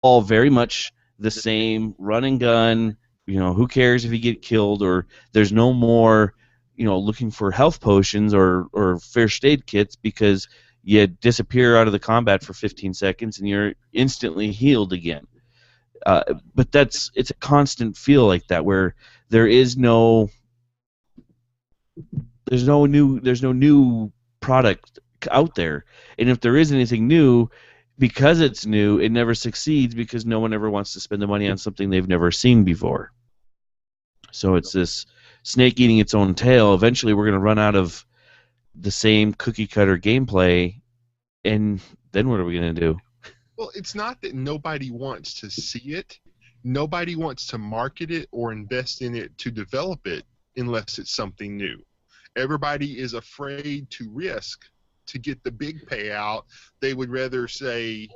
all very much the same run and gun. Who cares if you get killed, or there's no more, looking for health potions or first aid kits because you disappear out of the combat for 15 seconds and you're instantly healed again. Uh, but it's a constant feel like that where there is no there's no new product out there, and if there is anything new, because it's new, it never succeeds because no one ever wants to spend the money on something they've never seen before. So it's this snake eating its own tail. Eventually, we're going to run out of the same cookie cutter gameplay, and then what are we going to do? Well, it's not that nobody wants to see it. Nobody wants to market it or invest in it to develop it unless it's something new. Everybody is afraid to risk to get the big payout. They would rather say,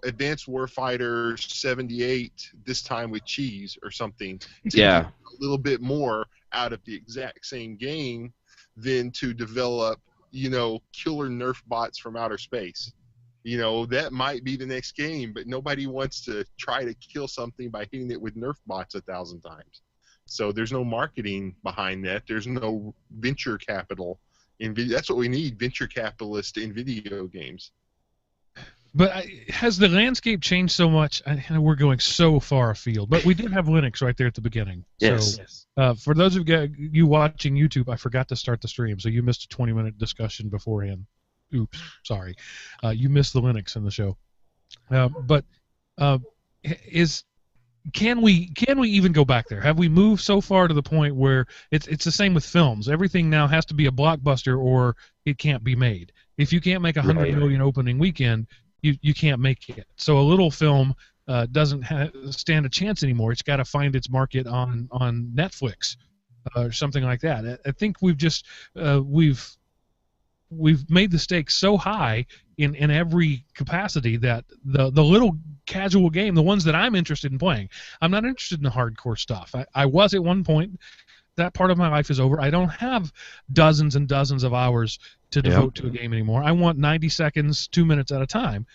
Advanced Warfighter 78, this time with cheese or something, to get a little bit more out of the exact same game than to develop, killer Nerf bots from outer space. That might be the next game, but nobody wants to try to kill something by hitting it with Nerf bots 1,000 times. So there's no marketing behind that. There's no venture capital. That's what we need, venture capitalists in video games. But has the landscape changed so much? We're going so far afield, but we did have Linux right there at the beginning. Yes. So, for those of you watching YouTube, I forgot to start the stream, so you missed a 20-minute discussion beforehand. Oops, sorry. You missed the Linux in the show. But can we even go back there? Have we moved so far to the point where it's the same with films? Everything now has to be a blockbuster or it can't be made. If you can't make $100 million opening weekend, you can't make it. So a little film doesn't stand a chance anymore. It's got to find its market on Netflix or something like that. I think we've made the stakes so high in every capacity that the little casual game, the ones that I'm interested in playing, I'm not interested in the hardcore stuff. I was at one point. That part of my life is over. I don't have dozens and dozens of hours to devote to a game anymore. I want 90 seconds, 2 minutes at a time.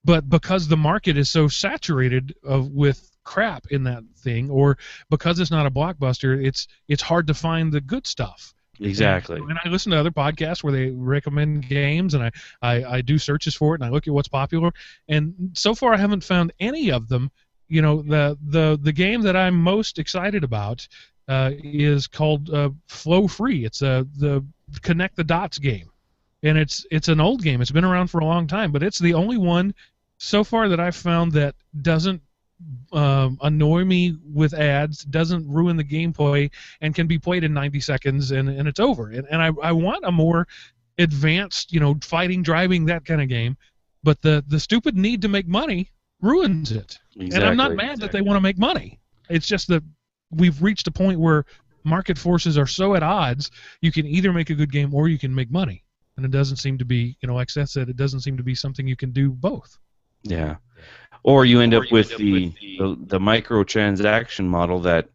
But because the market is so saturated with crap in that thing, or because it's not a blockbuster, it's hard to find the good stuff. Exactly. And I listen to other podcasts where they recommend games, and I do searches for it, and I look at what's popular. And so far, I haven't found any of them. The game that I'm most excited about is called Flow Free. It's the Connect the Dots game, and it's an old game. It's been around for a long time, but it's the only one so far that I've found that doesn't annoy me with ads, doesn't ruin the gameplay, and can be played in 90 seconds and it's over. And I want a more advanced, fighting, driving, that kind of game, but the stupid need to make money ruins it. Exactly. And I'm not mad that they want to make money. It's just that we've reached a point where market forces are so at odds, you can either make a good game or you can make money. And it doesn't seem to be, like Seth said, it doesn't seem to be something you can do both. Yeah. Or you end up with the microtransaction model that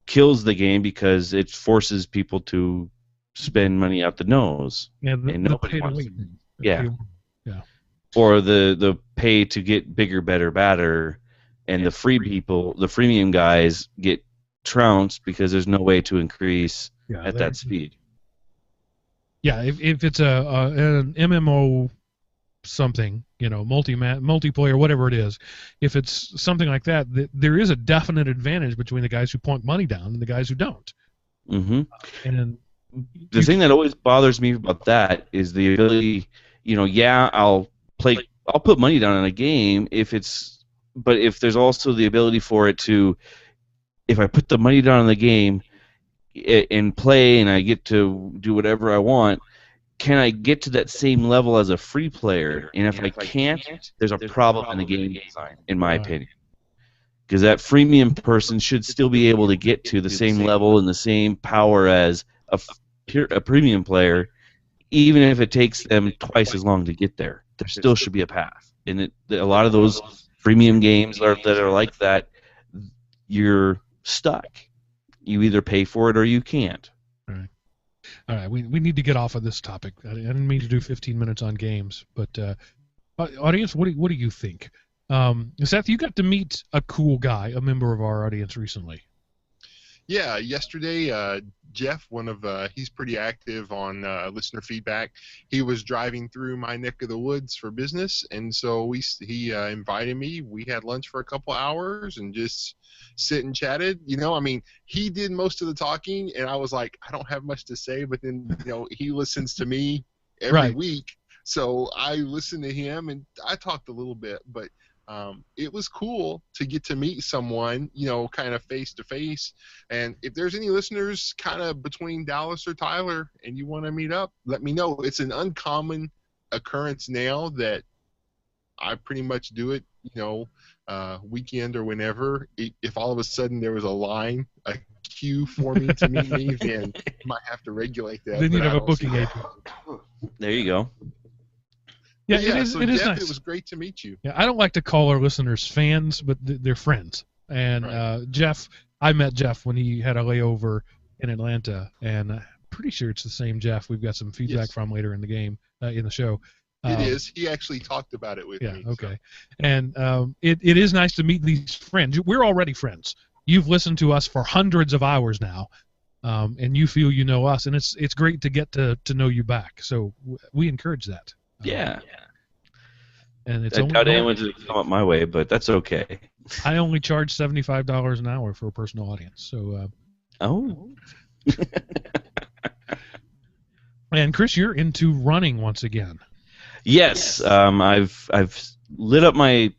kills the game because it forces people to spend money out the nose. Yeah, and nobody wants to. Yeah. Or the pay to get bigger, better, badder, and the free people, the freemium guys, get trounced because there's no way to increase at that speed. Yeah, if it's an MMO something, multiplayer, whatever it is, if it's something like that, there is a definite advantage between the guys who plunk money down and the guys who don't. Mm-hmm. And the thing that always bothers me about that is the ability, I'll put money down on a game but if there's also the ability for it to, if I put the money down on the game and play and I get to do whatever I want, can I get to that same level as a free player? And if I can't, there's a problem in the game design, in my opinion. Because that freemium person should still be able to get to the same level and the same power as a premium player, even if it takes them twice as long to get there. There still should be a path. And a lot of those freemium games that are like that, you're stuck. You either pay for it or you can't. All right, we need to get off of this topic. I didn't mean to do 15 minutes on games, but audience, what do you think? Seth, you got to meet a cool guy, a member of our audience recently. Yeah, yesterday, Jeff, he's pretty active on listener feedback. He was driving through my neck of the woods for business, and so he invited me. We had lunch for a couple hours and just sit and chatted. I mean, he did most of the talking, and I was like, I don't have much to say, but then, he listens to me every week, so I listened to him, and I talked a little bit, but it was cool to get to meet someone, kind of face to face. And if there's any listeners kind of between Dallas or Tyler and you want to meet up, let me know. It's an uncommon occurrence now that I pretty much do it, weekend or whenever. If all of a sudden there was a queue for me to meet me, then I might have to regulate that. Then you'd have a booking agent. There you go. Yeah, it is Jeff, nice. It was great to meet you. Yeah, I don't like to call our listeners fans, but they're friends. And Right. Jeff, I met Jeff when he had a layover in Atlanta, and I'm pretty sure it's the same Jeff. We've got some feedback Yes. from later in the game, in the show. It is. He actually talked about it with me. Yeah, okay. And it is nice to meet these friends. We're already friends. You've listened to us for hundreds of hours now, and you feel you know us, and it's great to get to know you back. So we encourage that. Yeah. And it's I only doubt anyone to come up my way, but that's okay. I only charge $75 an hour for a personal audience. So. Oh. And Chris, you're into running once again. Yes. I've lit up my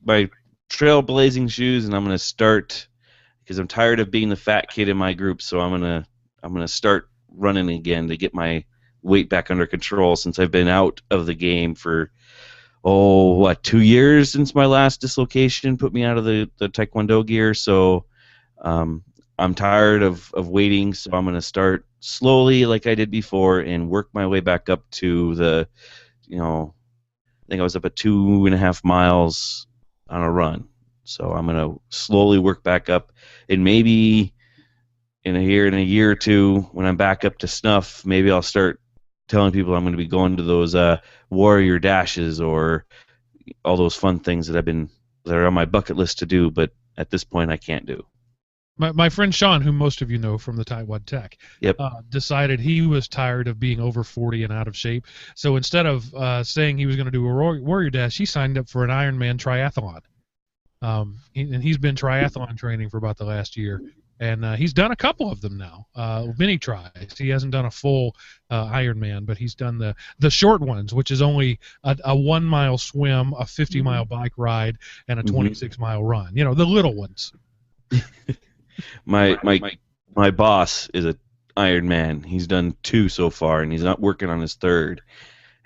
trailblazing shoes, and I'm gonna start because I'm tired of being the fat kid in my group. So I'm gonna start running again to get my weight back under control since I've been out of the game for 2 years since my last dislocation put me out of the Taekwondo gear. So I'm tired of waiting, so I'm going to start slowly like I did before and work my way back up to the, I think I was up at 2.5 miles on a run. So I'm going to slowly work back up, and maybe in a year or two, when I'm back up to snuff, maybe I'll start telling people I'm going to be going to those warrior dashes or all those fun things that are on my bucket list to do, but at this point I can't do. My friend Sean, whom most of you know from the Taiwan Tech, Yep. Decided he was tired of being over 40 and out of shape. So instead of saying he was going to do a warrior dash, he signed up for an Ironman triathlon. And he's been triathlon training for about the last year. And he's done a couple of them now, mini tries. He hasn't done a full Ironman, but he's done the short ones, which is only a 1 mile swim, a 50-mile bike ride, and a 26-mile run. The little ones. My boss is a Ironman. He's done 2 so far, and he's not working on his 3rd.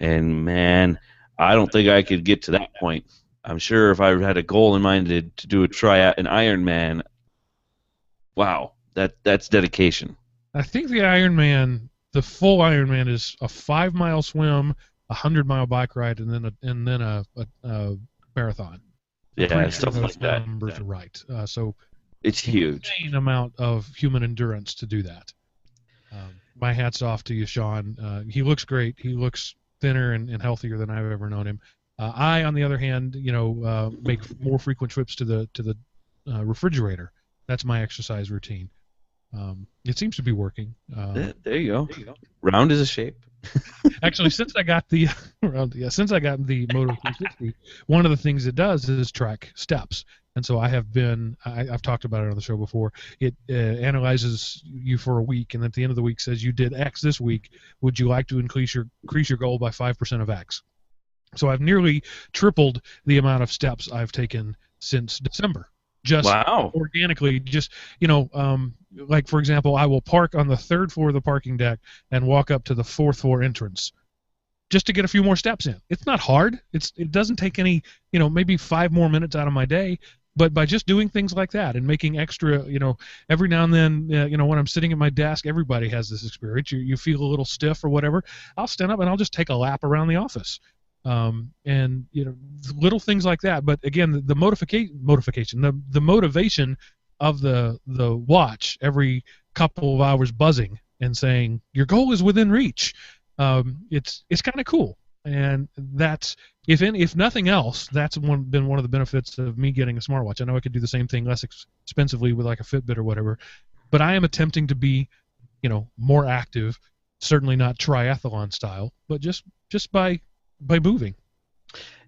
And man, I don't think I could get to that point. I'm sure if I had a goal in mind to do an Ironman. Wow, that's dedication. I think the full Ironman is a 5-mile swim, a 100-mile bike ride, and then a marathon. Yeah, stuff like that. Numbers are right. So it's huge. Insane amount of human endurance to do that. My hat's off to you, Sean. He looks great. He looks thinner and healthier than I've ever known him. I, on the other hand, make more frequent trips to the refrigerator. That's my exercise routine. It seems to be working. There you go. Round is a shape. Actually, since I got the Moto 360, one of the things it does is track steps. And so I've talked about it on the show before. It analyzes you for a week, and at the end of the week says you did X this week. Would you like to increase your goal by 5% of X? So I've nearly tripled the amount of steps I've taken since December. Just wow. Organically, like for example, I will park on the 3rd floor of the parking deck and walk up to the 4th floor entrance just to get a few more steps in. It's not hard. It doesn't take any, maybe 5 more minutes out of my day, but by just doing things like that and making extra, every now and then, when I'm sitting at my desk, everybody has this experience. You feel a little stiff or whatever. I'll stand up and I'll just take a lap around the office. And little things like that. But again, the motivation of the watch every couple of hours buzzing and saying your goal is within reach. It's kind of cool. And that's if nothing else, that's been one of the benefits of me getting a smartwatch. I know I could do the same thing less expensively with like a Fitbit or whatever, but I am attempting to be, more active. Certainly not triathlon style, but just by moving.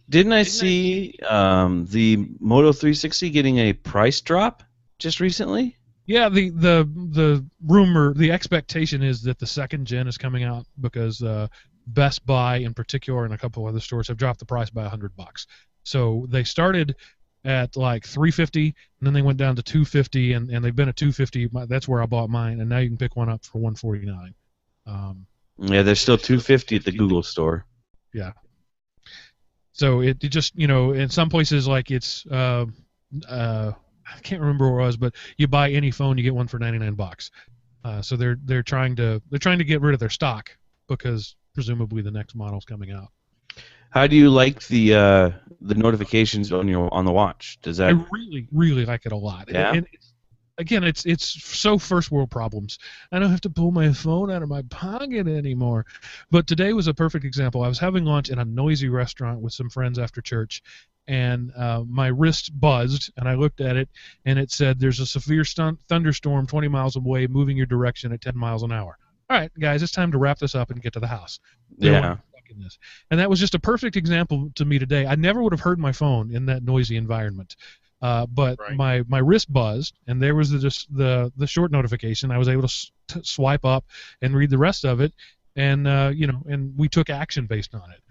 Didn't I see the Moto 360 getting a price drop just recently? Yeah, the rumor, the expectation is that the second gen is coming out because Best Buy in particular and a couple other stores have dropped the price by $100. So they started at like $350 and then they went down to $250 and they've been at $250. That's where I bought mine, and now you can pick one up for $149. Yeah, there's still $250 at the Google store. Yeah. So it just, in some places like it's I can't remember where it was, but you buy any phone, you get one for $99. So they're trying to get rid of their stock because presumably the next model's coming out. How do you like the notifications on the watch? Does that? I really, really like it a lot. Yeah. And again, it's so first world problems. I don't have to pull my phone out of my pocket anymore. But today was a perfect example. I was having lunch in a noisy restaurant with some friends after church, and my wrist buzzed, and I looked at it, and it said, "There's a severe thunderstorm 20 miles away, moving your direction at 10 miles an hour." All right, guys, it's time to wrap this up and get to the house. Yeah. And that was just a perfect example to me today. I never would have heard my phone in that noisy environment. But right. my wrist buzzed, and there was the short notification. I was able to swipe up and read the rest of it, and and we took action based on it.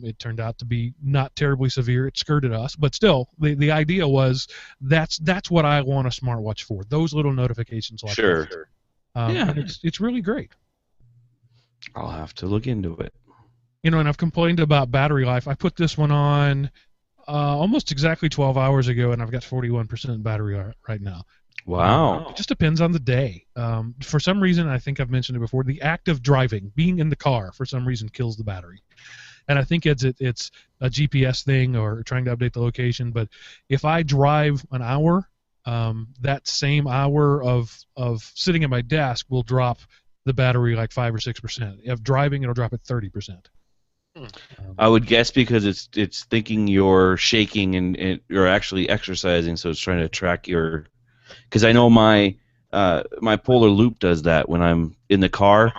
It turned out to be not terribly severe. It skirted us, but still, the idea was that's what I want a smartwatch for. Those little notifications like sure. that. Yeah, and it's really great. I'll have to look into it. And I've complained about battery life. I put this one on almost exactly 12 hours ago, and I've got 41% battery right now. Wow. It just depends on the day. For some reason, I think I've mentioned it before, the act of driving, being in the car, for some reason, kills the battery. And I think it's a GPS thing or trying to update the location. But if I drive an hour, that same hour of sitting at my desk will drop the battery like 5 or 6%. If driving, it'll drop at 30%. I would guess because it's thinking you're shaking and you're actually exercising, so it's trying to track your. Because I know my Polar Loop does that when I'm in the car,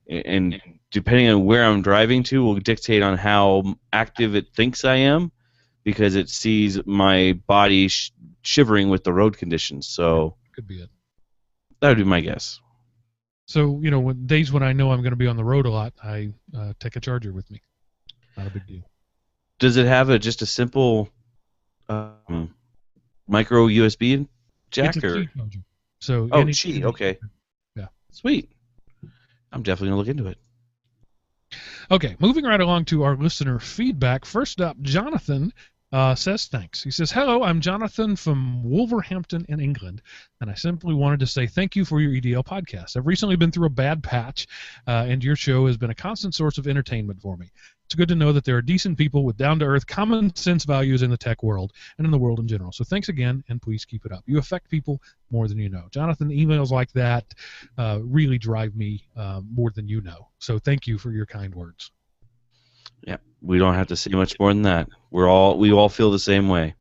and depending on where I'm driving to will dictate on how active it thinks I am, because it sees my body shivering with the road conditions. So could be it. That would be my guess. So when days when I know I'm going to be on the road a lot, I take a charger with me. Not a big deal. Does it have just a simple micro USB jack? It's a Qi charger. So Qi, okay. Yeah. Sweet. I'm definitely going to look into it. Okay, moving right along to our listener feedback. First up, Jonathan says thanks. He says, "Hello, I'm Jonathan from Wolverhampton in England, and I simply wanted to say thank you for your EDL podcast. I've recently been through a bad patch, and your show has been a constant source of entertainment for me. It's good to know that there are decent people with down-to-earth, common-sense values in the tech world and in the world in general. So thanks again, and please keep it up. You affect people more than you know." Jonathan, emails like that really drive me more than you know. So thank you for your kind words. Yeah, we don't have to say much more than that. We all feel the same way.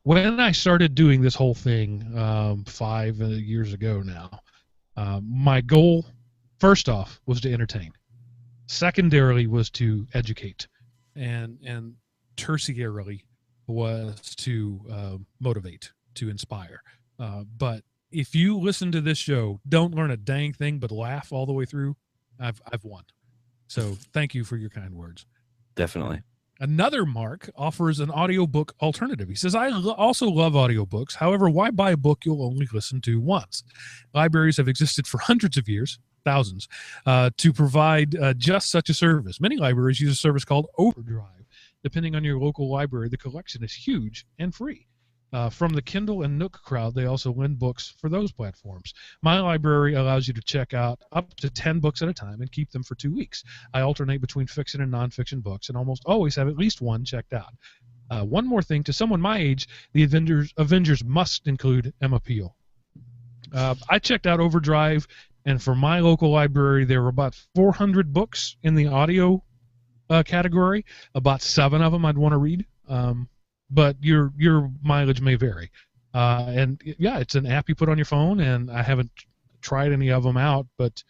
When I started doing this whole thing 5 years ago now, my goal, first off, was to entertain. Secondarily was to educate, and tertiarily was to motivate, to inspire. But if you listen to this show, don't learn a dang thing but laugh all the way through, I've won. So thank you for your kind words. Definitely. Another Mark offers an audiobook alternative. He says, "I also love audiobooks. However, why buy a book you'll only listen to once? Libraries have existed for hundreds of years, thousands, to provide just such a service. Many libraries use a service called Overdrive. Depending on your local library, the collection is huge and free. From the Kindle and Nook crowd, they also lend books for those platforms. My library allows you to check out up to 10 books at a time and keep them for 2 weeks. I alternate between fiction and nonfiction books and almost always have at least one checked out. One more thing, to someone my age, the Avengers must include Emma Peel." I checked out Overdrive, and for my local library, there were about 400 books in the audio category. About 7 of them I'd want to read, but your mileage may vary. And yeah, it's an app you put on your phone, and I haven't tried any of them out, but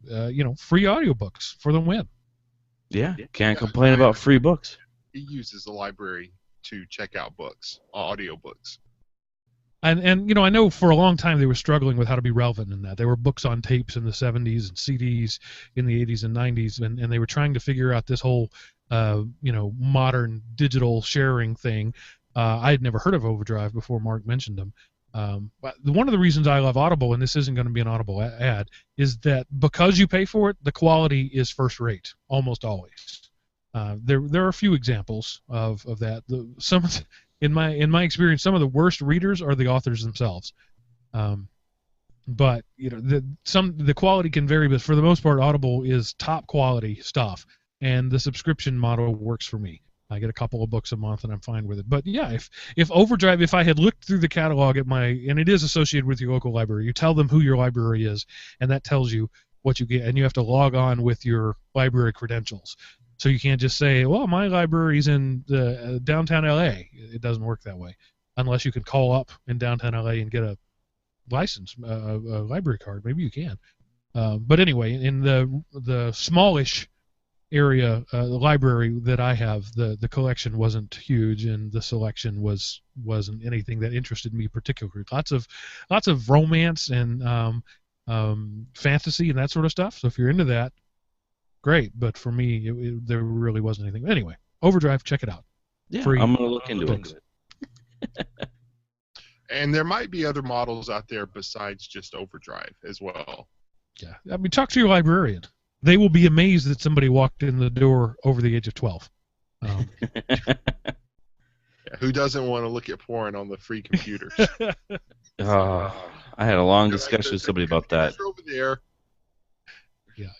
free audiobooks for the win. Yeah, can't complain about free books. He uses the library to check out books, audiobooks. And I know for a long time they were struggling with how to be relevant in that. There were books on tapes in the 70s and CDs in the 80s and 90s, and they were trying to figure out this whole modern digital sharing thing. I had never heard of Overdrive before Mark mentioned them. But one of the reasons I love Audible, and this isn't going to be an Audible ad, is that because you pay for it, the quality is first rate almost always. There are a few examples of that. In my experience, some of the worst readers are the authors themselves. But the quality can vary, but for the most part, Audible is top quality stuff, and the subscription model works for me. I get a couple of books a month, and I'm fine with it. But yeah, if Overdrive, if I had looked through the catalog and it is associated with your local library, you tell them who your library is, and that tells you what you get, and you have to log on with your library credentials. So you can't just say, well, my library's in the downtown LA. It doesn't work that way, unless you can call up in downtown LA and get a license, a library card. Maybe you can. But anyway, in the smallish area, the library that I have, the collection wasn't huge, and the selection wasn't anything that interested me particularly. Lots of romance and fantasy and that sort of stuff. So if you're into that, great. But for me, there really wasn't anything. Anyway, Overdrive, check it out. Yeah, Free. I'm gonna look into it. And there might be other models out there besides just Overdrive as well. Yeah, I mean, talk to your librarian. They will be amazed that somebody walked in the door over the age of 12. Yeah, who doesn't want to look at porn on the free computers? I had a long discussion with somebody about that. Over there.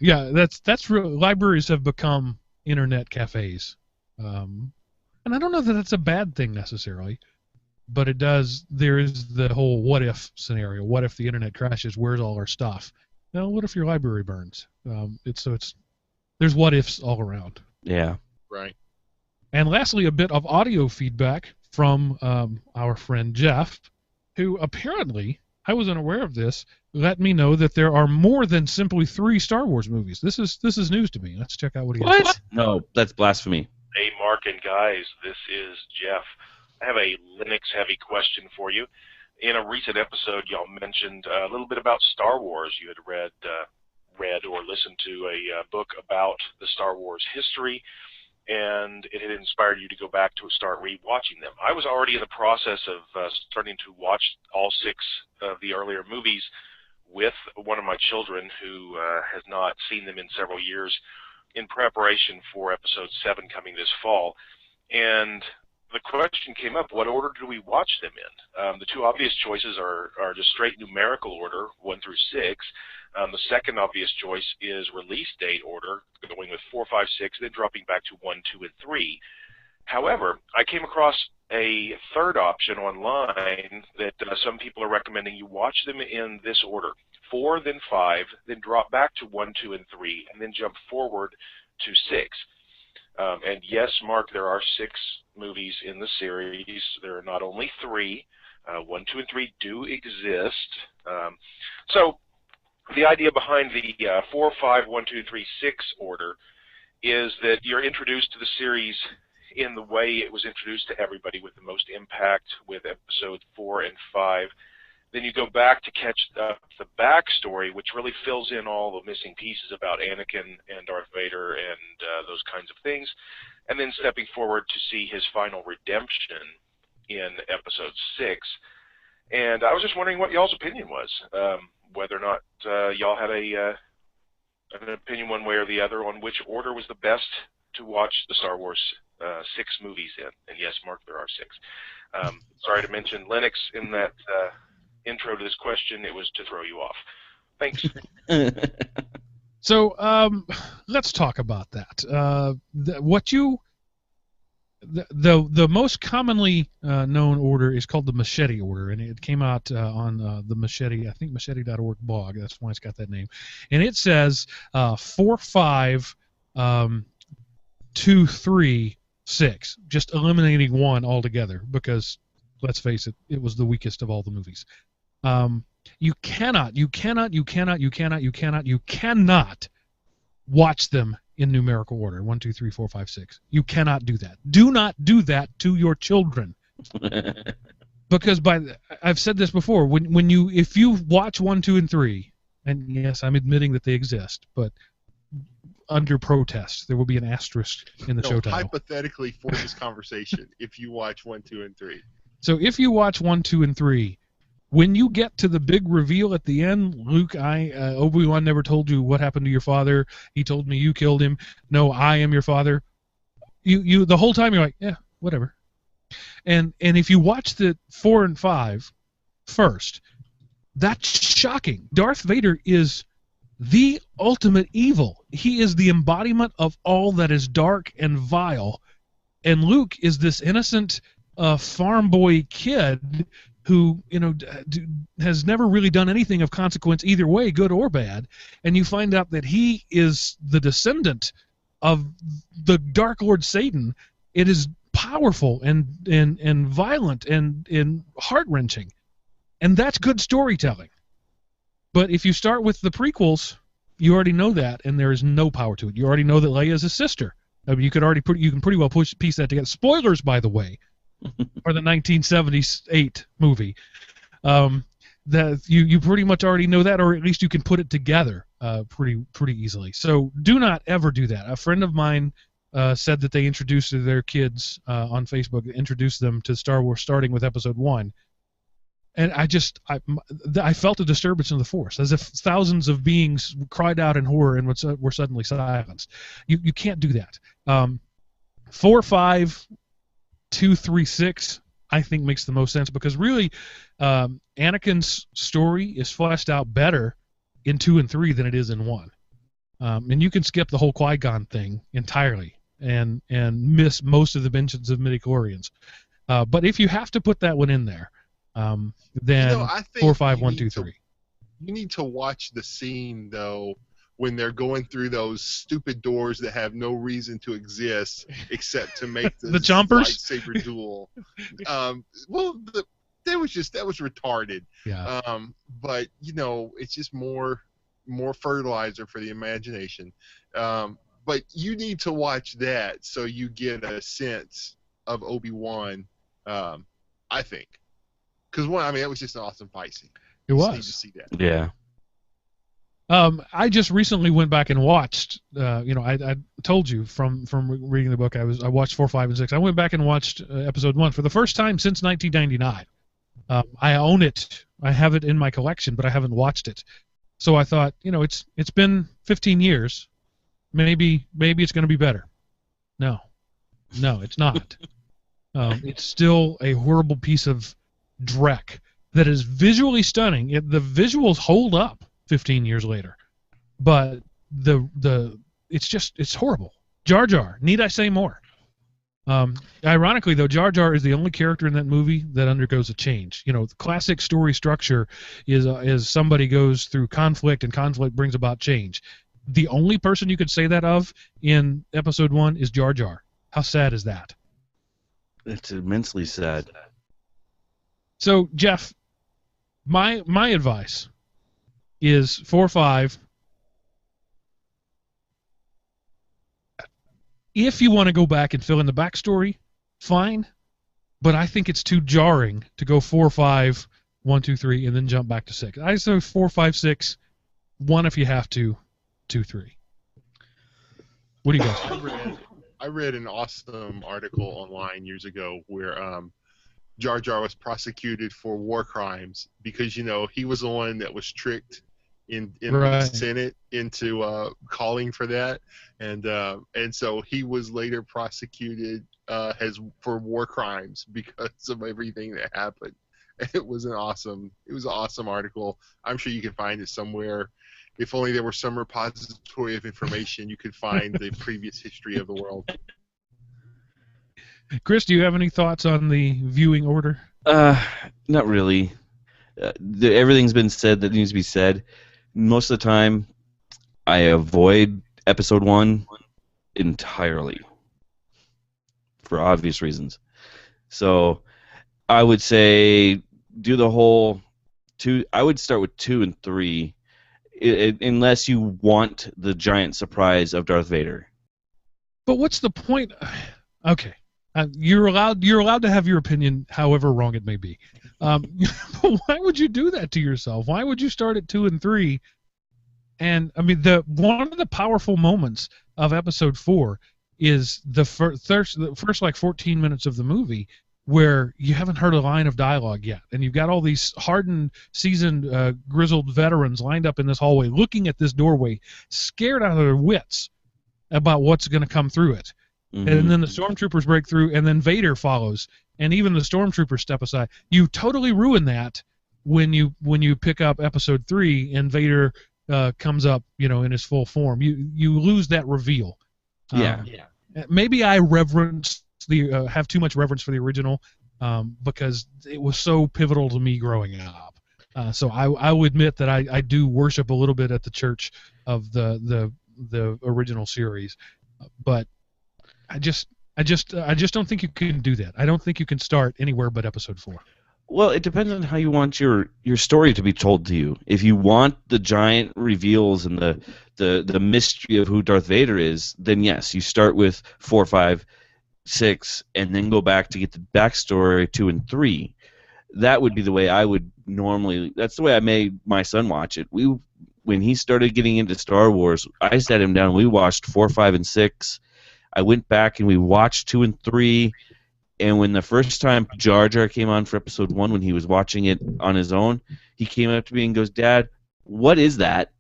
Yeah, that's real. Libraries have become internet cafes, and I don't know that that's a bad thing necessarily, but it does. There is the whole what if scenario. What if the internet crashes? Where's all our stuff? Now, what if your library burns? There's what ifs all around. Yeah. Right. And lastly, a bit of audio feedback from our friend Jeff, who apparently, I was unaware of this, let me know that there are more than simply 3 Star Wars movies. This is news to me. Let's check out what he has. What? No, that's blasphemy. Hey, Mark and guys, this is Jeff. I have a Linux-heavy question for you. In a recent episode, y'all mentioned a little bit about Star Wars. You had read or listened to a book about the Star Wars history, and it had inspired you to go back to start rewatching them. I was already in the process of starting to watch all 6 of the earlier movies with one of my children who has not seen them in several years in preparation for Episode 7 coming this fall. And the question came up, what order do we watch them in? The 2 obvious choices are just straight numerical order, 1 through 6. The second obvious choice is release date order, going with 4, 5, 6, then dropping back to 1, 2, and 3. However, I came across a third option online that some people are recommending you watch them in this order: 4, then 5, then drop back to 1, 2, and 3, and then jump forward to 6. And yes, Mark, there are 6 movies in the series. There are not only 3. 1, 2, and 3 do exist. So the idea behind the 4, 5, 1, 2, 3, 6 order is that you're introduced to the series in the way it was introduced to everybody, with the most impact with episodes 4 and 5. Then you go back to catch up the backstory, which really fills in all the missing pieces about Anakin and Darth Vader and those kinds of things. And then stepping forward to see his final redemption in episode 6. And I was just wondering what y'all's opinion was, whether or not y'all had an opinion one way or the other on which order was the best to watch the Star Wars 6 movies in. And yes, Mark, there are 6. Sorry to mention Linux in that intro to this question. It was to throw you off. Thanks. So let's talk about that. The most commonly known order is called the Machete order, and it came out on the Machete, I think machete.org blog. That's why it's got that name. And it says 4, 5, 2, 3, 6, just eliminating 1 altogether because, let's face it, it was the weakest of all the movies. You cannot watch them in numerical order. 1, 2, 3, 4, 5, 6. You cannot do that. Do not do that to your children. Because I've said this before. If you watch 1, 2, and 3, and yes, I'm admitting that they exist, but under protest, there will be an asterisk in the show title. Hypothetically, for this conversation, if you watch 1, 2, and 3. So if you watch 1, 2, and 3, when you get to the big reveal at the end, Luke, Obi-Wan never told you what happened to your father. He told me you killed him. No, I am your father. You the whole time you're like, yeah, whatever. And if you watch the 4 and 5 first, that's shocking. Darth Vader is the ultimate evil. He is the embodiment of all that is dark and vile. And Luke is this innocent farm boy kid who, has never really done anything of consequence either way, good or bad. And you find out that he is the descendant of the Dark Lord Satan. It is powerful and violent and heart-wrenching. And that's good storytelling. But if you start with the prequels, you already know that, and there is no power to it. You already know that Leia is his sister. I mean, you can pretty well piece that together. Spoilers, by the way, for the 1978 movie. That you pretty much already know that, or at least you can put it together pretty easily. So do not ever do that. A friend of mine said that they introduced their kids on Facebook, introduced them to Star Wars starting with Episode 1. And I felt a disturbance in the Force, as if thousands of beings cried out in horror and were suddenly silenced. You can't do that. 4, 5, 2, 3, 6, I think makes the most sense, because really, Anakin's story is fleshed out better in 2 and 3 than it is in 1. And you can skip the whole Qui-Gon thing entirely and miss most of the mentions of midichlorians. But if you have to put that one in there, then I think 4, 5, 1, 2, 3. You need to watch the scene, though, when they're going through those stupid doors that have no reason to exist except to make the chompers lightsaber duel. That was retarded. Yeah. But it's just more fertilizer for the imagination. But you need to watch that so you get a sense of Obi-Wan. I think. Because it was just an awesome fight scene. It was. Need to see that. Yeah. I just recently went back and watched. I told you from reading the book, I watched 4, 5, and 6. I went back and watched Episode 1 for the first time since 1999. I own it. I have it in my collection, but I haven't watched it. So I thought, it's been 15 years. Maybe it's going to be better. No, it's not. It's still a horrible piece of dreck that is visually stunning. The visuals hold up 15 years later, but it's horrible. Jar Jar, need I say more? Ironically, though, Jar Jar is the only character in that movie that undergoes a change. The classic story structure is somebody goes through conflict, and conflict brings about change. The only person you could say that of in Episode 1 is Jar Jar. How sad is that? It's immensely sad. So, Jeff, my advice is 4, 5. If you want to go back and fill in the backstory, fine. But I think it's too jarring to go 4, 5, 1, 2, 3, and then jump back to 6. I say 4, 5, 6, 1 if you have to, 2, 3. What do you guys? I read an awesome article online years ago where Jar Jar was prosecuted for war crimes because he was the one that was tricked in right. the Senate into calling for that, and so he was later prosecuted for war crimes because of everything that happened. It was an awesome article. I'm sure you can find it somewhere. If only there were some repository of information you could find the previous history of the world. Chris, do you have any thoughts on the viewing order? Not really. Everything's been said that needs to be said. Most of the time, I avoid Episode 1 entirely. for obvious reasons. So I would say do the whole two. I would start with 2 and 3, unless you want the giant surprise of Darth Vader. But what's the point? Okay, you're allowed to have your opinion, however wrong it may be. But why would you do that to yourself? Why would you start at 2 and 3? And I mean, one of the powerful moments of Episode 4 is the first like 14 minutes of the movie, where you haven't heard a line of dialogue yet, and you've got all these hardened, seasoned, grizzled veterans lined up in this hallway, looking at this doorway, scared out of their wits about what's going to come through it. Mm-hmm. And then the stormtroopers break through, and then Vader follows, and even the stormtroopers step aside. You totally ruin that when you pick up Episode 3 and Vader comes up, in his full form. You lose that reveal. Yeah. Maybe I have too much reverence for the original, because it was so pivotal to me growing up. So I will admit that I do worship a little bit at the church of the original series, but I just don't think you can do that. I don't think you can start anywhere but Episode 4. Well, it depends on how you want your story to be told to you. If you want the giant reveals and the mystery of who Darth Vader is, then yes, you start with 4, 5, 6, and then go back to get the backstory 2 and 3. That would be the way I would normally. That's the way I made my son watch it. When he started getting into Star Wars, I sat him down. We watched 4, 5, and 6. I went back and we watched 2 and 3. And when the first time Jar Jar came on for Episode 1, when he was watching it on his own, he came up to me and goes, "Dad, what is that?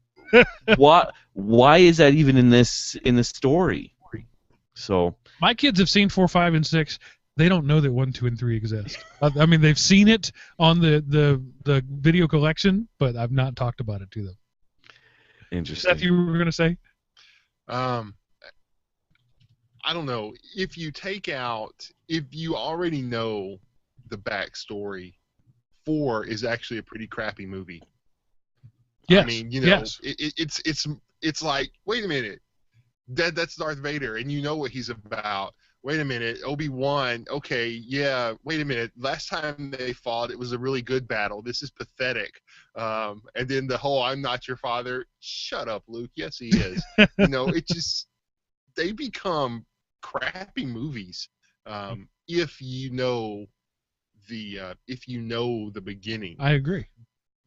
Why is that even in the story?" So my kids have seen 4, 5, and 6. They don't know that 1, 2, and 3 exist. I mean, they've seen it on the video collection, but I've not talked about it to them. Interesting. Seth, you were going to say? I don't know. If you already know the backstory, 4 is actually a pretty crappy movie. Yes. I mean, yes. It's like, wait a minute, that's Darth Vader, and you know what he's about. Wait a minute, Obi-Wan, okay, yeah, wait a minute, last time they fought, it was a really good battle. This is pathetic. And then the whole, I'm not your father, shut up, Luke, yes he is. It just, they become crappy movies if you know the beginning. I agree.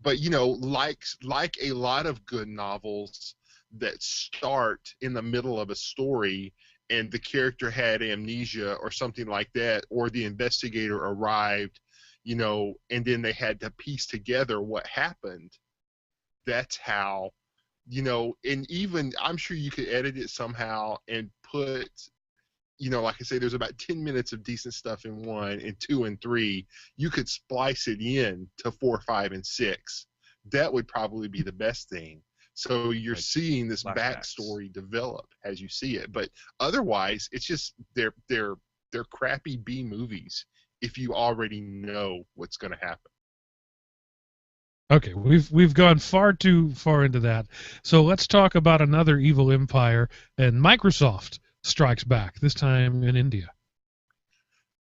But like a lot of good novels that start in the middle of a story and the character had amnesia or something like that, or the investigator arrived, and then they had to piece together what happened. That's how, and even I'm sure you could edit it somehow and put, like I say, there's about 10 minutes of decent stuff in 1, and 2 and 3. You could splice it in to 4, 5, and 6. That would probably be the best thing. So you're seeing this backstory develop as you see it. But otherwise, it's just they're crappy B movies if you already know what's going to happen. Okay, we've gone far too far into that. So let's talk about another evil empire, and Microsoft strikes back, this time in India.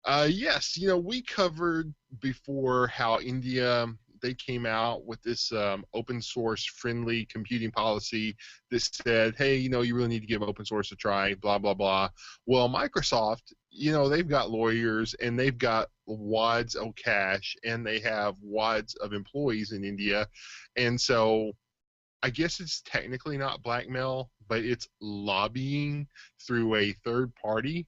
Yes, we covered before how India, they came out with this open source friendly computing policy that said, hey, you really need to give open source a try, blah, blah, blah. Well, Microsoft, they've got lawyers and they've got wads of cash and they have wads of employees in India. And so I guess it's technically not blackmail, but it's lobbying through a third party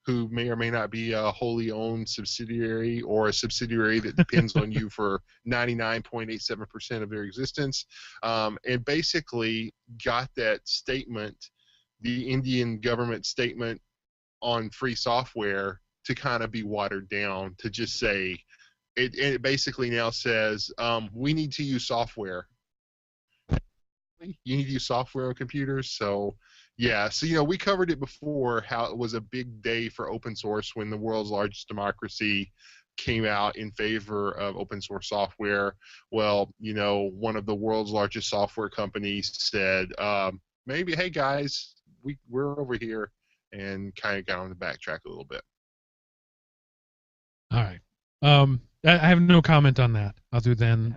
who may or may not be a wholly owned subsidiary or a subsidiary that depends on you for 99.87% of their existence, and basically got that statement, the Indian government statement on free software, to kind of be watered down to just say, it basically now says, we need to use software. You need to use software on computers. So yeah, so we covered it before, how it was a big day for open source when the world's largest democracy came out in favor of open source software. Well, one of the world's largest software companies said, maybe, hey guys, we're over here, and kind of got on the backtrack a little bit. All right. I have no comment on that other than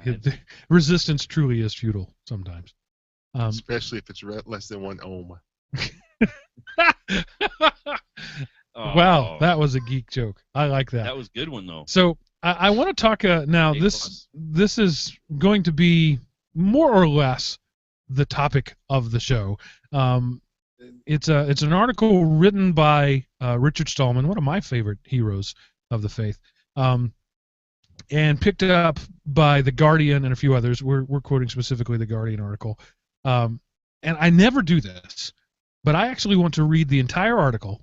resistance truly is futile sometimes. Especially if it's less than 1 ohm. Wow, that was a geek joke. I like that. That was a good one, though. So I want to talk now. This is going to be more or less the topic of the show. It's an article written by Richard Stallman, one of my favorite heroes of the faith, and picked up by The Guardian and a few others. We're quoting specifically the Guardian article. And I never do this, but I actually want to read the entire article,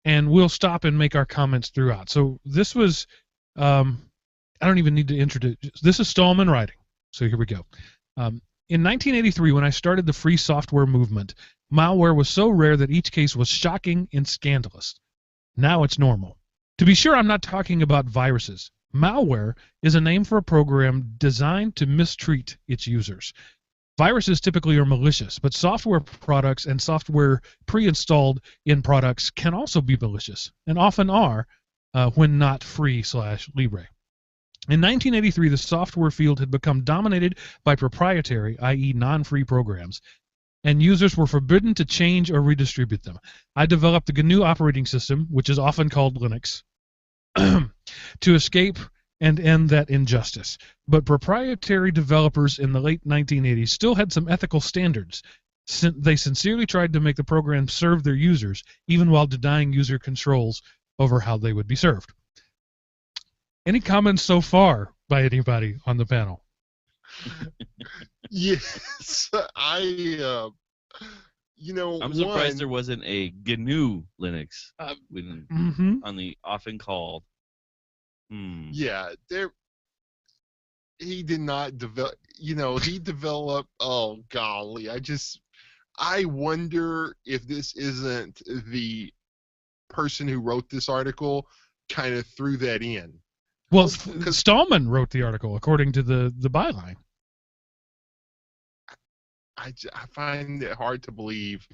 and we'll stop and make our comments throughout. So this was, I don't even need to introduce. This is Stallman writing. So here we go. In 1983, when I started the free software movement, malware was so rare that each case was shocking and scandalous. Now it's normal. To be sure, I'm not talking about viruses. Malware is a name for a program designed to mistreat its users. Viruses typically are malicious, but software products and software pre-installed in products can also be malicious, and often are when not free/libre. In 1983, the software field had become dominated by proprietary, i.e. non-free programs, and users were forbidden to change or redistribute them. I developed the GNU operating system, which is often called Linux, to escape and end that injustice. But proprietary developers in the late 1980s still had some ethical standards. They sincerely tried to make the program serve their users, even while denying user controls over how they would be served. Any comments so far by anybody on the panel? Yes, I'm surprised there wasn't a GNU Linux on the often called. Yeah, he did not develop. He developed. Oh golly, I wonder if this isn't the person who wrote this article kind of threw that in. Well, Stallman wrote the article according to the byline. I find it hard to believe.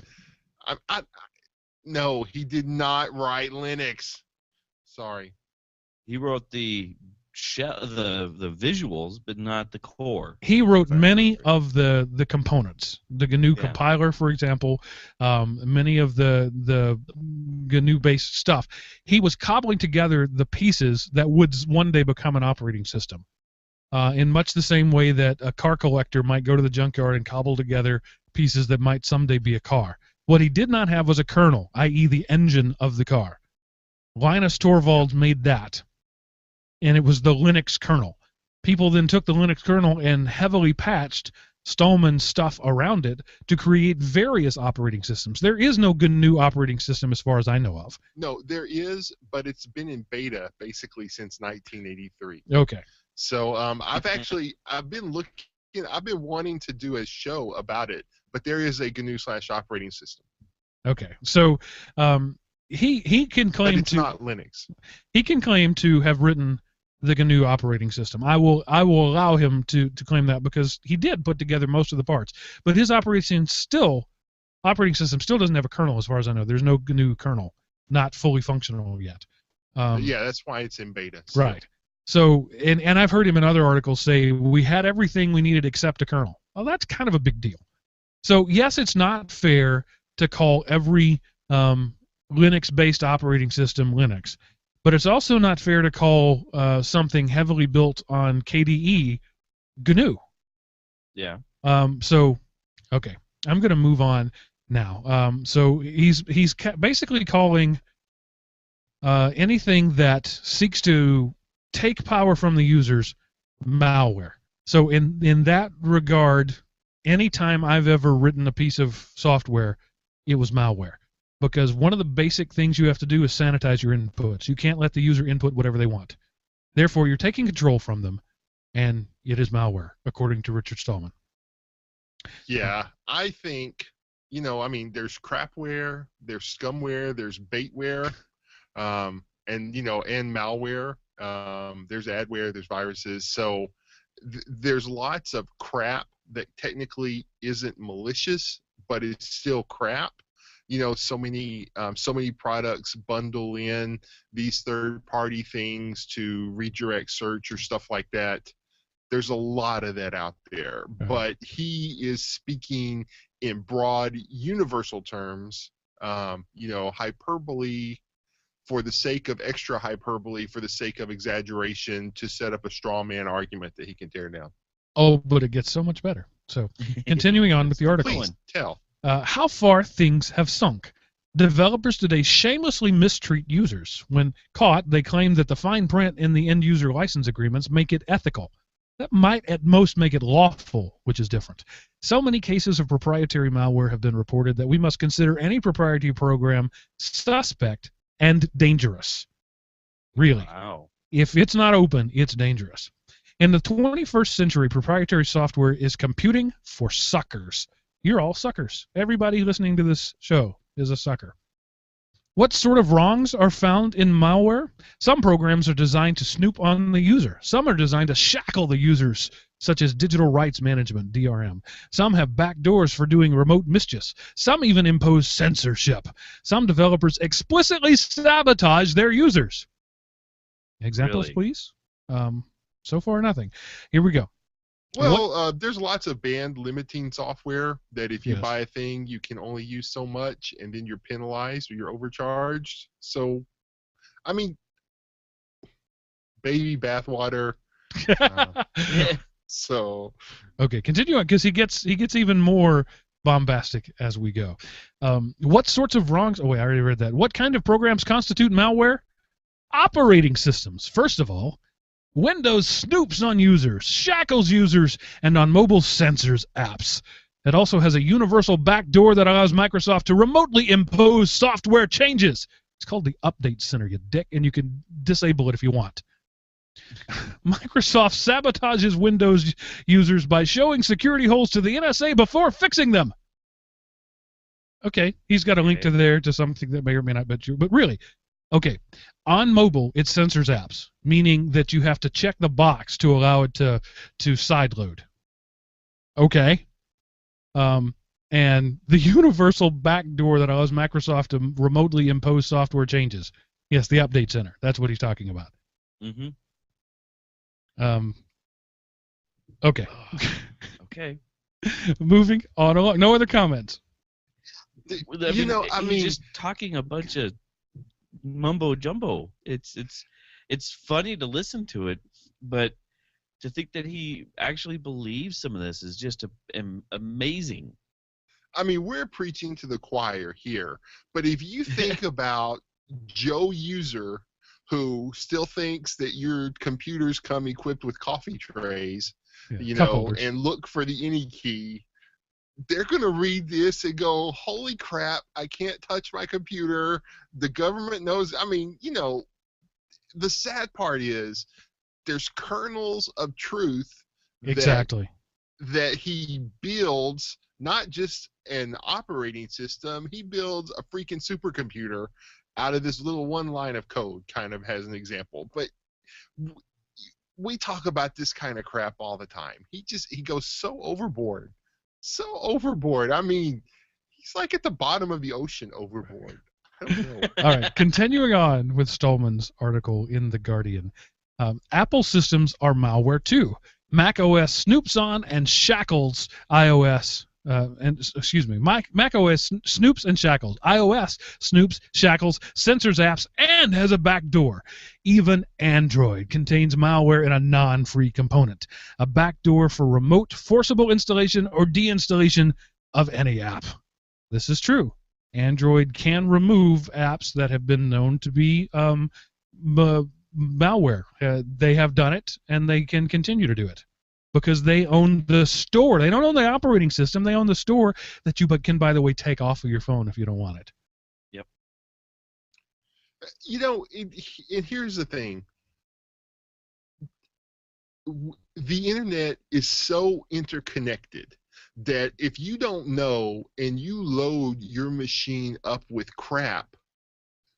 No, he did not write Linux. Sorry. He wrote the visuals, but not the core. He wrote many of the components. The GNU compiler, for example, many of the GNU-based stuff. He was cobbling together the pieces that would one day become an operating system. In much the same way that a car collector might go to the junkyard and cobble together pieces that might someday be a car. What he did not have was a kernel, i.e. the engine of the car. Linus Torvalds made that, and it was the Linux kernel. People then took the Linux kernel and heavily patched Stallman's stuff around it to create various operating systems. There is no GNU operating system as far as I know of. No, there is, but it's been in beta basically since 1983. Okay. So I've been wanting to do a show about it, but there is a GNU/operating system. Okay, so he can claim but it's not Linux. He can claim to have written the GNU operating system. I will allow him to claim that because he did put together most of the parts. But his operating system still doesn't have a kernel as far as I know. There's no GNU kernel, not fully functional yet. Yeah, that's why it's in beta. So. Right. So, and I've heard him in other articles say we had everything we needed except a kernel. Well, that's kind of a big deal. So, yes, it's not fair to call every Linux-based operating system Linux, but it's also not fair to call something heavily built on KDE GNU. Yeah. So, okay, I'm going to move on now. So he's basically calling anything that seeks to take power from the users malware. So in that regard, anytime I've ever written a piece of software, it was malware. Because one of the basic things you have to do is sanitize your inputs. You can't let the user input whatever they want. Therefore, you're taking control from them, and it is malware, according to Richard Stallman. Yeah, I think, there's crapware, there's scumware, there's baitware, and malware. There's adware, there's viruses. So there's lots of crap that technically isn't malicious, but it's still crap. so many products bundle in these third-party things to redirect search or stuff like that. There's a lot of that out there, but he is speaking in broad, universal terms. Hyperbole for the sake of extra hyperbole, for the sake of exaggeration, to set up a straw man argument that he can tear down. Oh, but it gets so much better. So, continuing on with the article. Please tell. How far things have sunk. Developers today shamelessly mistreat users. When caught, they claim that the fine print in the end-user license agreements make it ethical. That might at most make it lawful, which is different. So many cases of proprietary malware have been reported that we must consider any proprietary program suspect and dangerous. Really. Wow. If it's not open, it's dangerous. In the 21st century, proprietary software is computing for suckers. You're all suckers. Everybody listening to this show is a sucker. What sort of wrongs are found in malware? Some programs are designed to snoop on the user. Some are designed to shackle the users, such as digital rights management, DRM. Some have backdoors for doing remote mischief. Some even impose censorship. Some developers explicitly sabotage their users. Examples, Really? please? So far, nothing. Here we go. Well, there's lots of band limiting software that if you Yes. buy a thing, you can only use so much, and then you're penalized or you're overcharged. So, I mean, baby bathwater. So, Okay, continue on, because he gets even more bombastic as we go. What sorts of wrongs? Oh wait, I already read that. What kind of programs constitute malware? Operating systems. First of all, Windows snoops on users, shackles users, and on mobile censors apps. It also has a universal backdoor that allows Microsoft to remotely impose software changes. It's called the Update Center, you dick, and you can disable it if you want. Microsoft sabotages Windows users by showing security holes to the NSA before fixing them. Okay, he's got a link to there to something that may or may not be true, but really, okay, on mobile it censors apps, meaning that you have to check the box to allow it to sideload. Okay, and the universal backdoor that allows Microsoft to remotely impose software changes. Yes, the Update Center. That's what he's talking about. Mm-hmm. Okay. Okay. Moving on along. No other comments. Well, he's just talking a bunch of mumbo jumbo. It's funny to listen to it, but to think that he actually believes some of this is just amazing. I mean, we're preaching to the choir here, but if you think about Joe User, who still thinks that your computers come equipped with coffee trays, cup holders, and look for the any key, they're going to read this and go, holy crap, I can't touch my computer. The government knows. I mean, the sad part is there's kernels of truth exactly that he builds, not just an operating system, he builds a freaking supercomputer out of this little one line of code, kind of as an example. But we talk about this kind of crap all the time. He goes so overboard. I mean, he's like at the bottom of the ocean overboard. I don't know. All right, continuing on with Stallman's article in The Guardian. Apple systems are malware too. Mac OS snoops on and shackles iOS. Mac OS snoops and shackles. iOS snoops, shackles, censors apps, and has a backdoor. Even Android contains malware in a non-free component. A backdoor for remote, forcible installation or deinstallation of any app. This is true. Android can remove apps that have been known to be malware. They have done it, and they can continue to do it. Because they own the store. They don't own the operating system. They own the store that you can, by the way, take off of your phone if you don't want it. Yep. And here's the thing. The internet is so interconnected that if you don't know and you load your machine up with crap,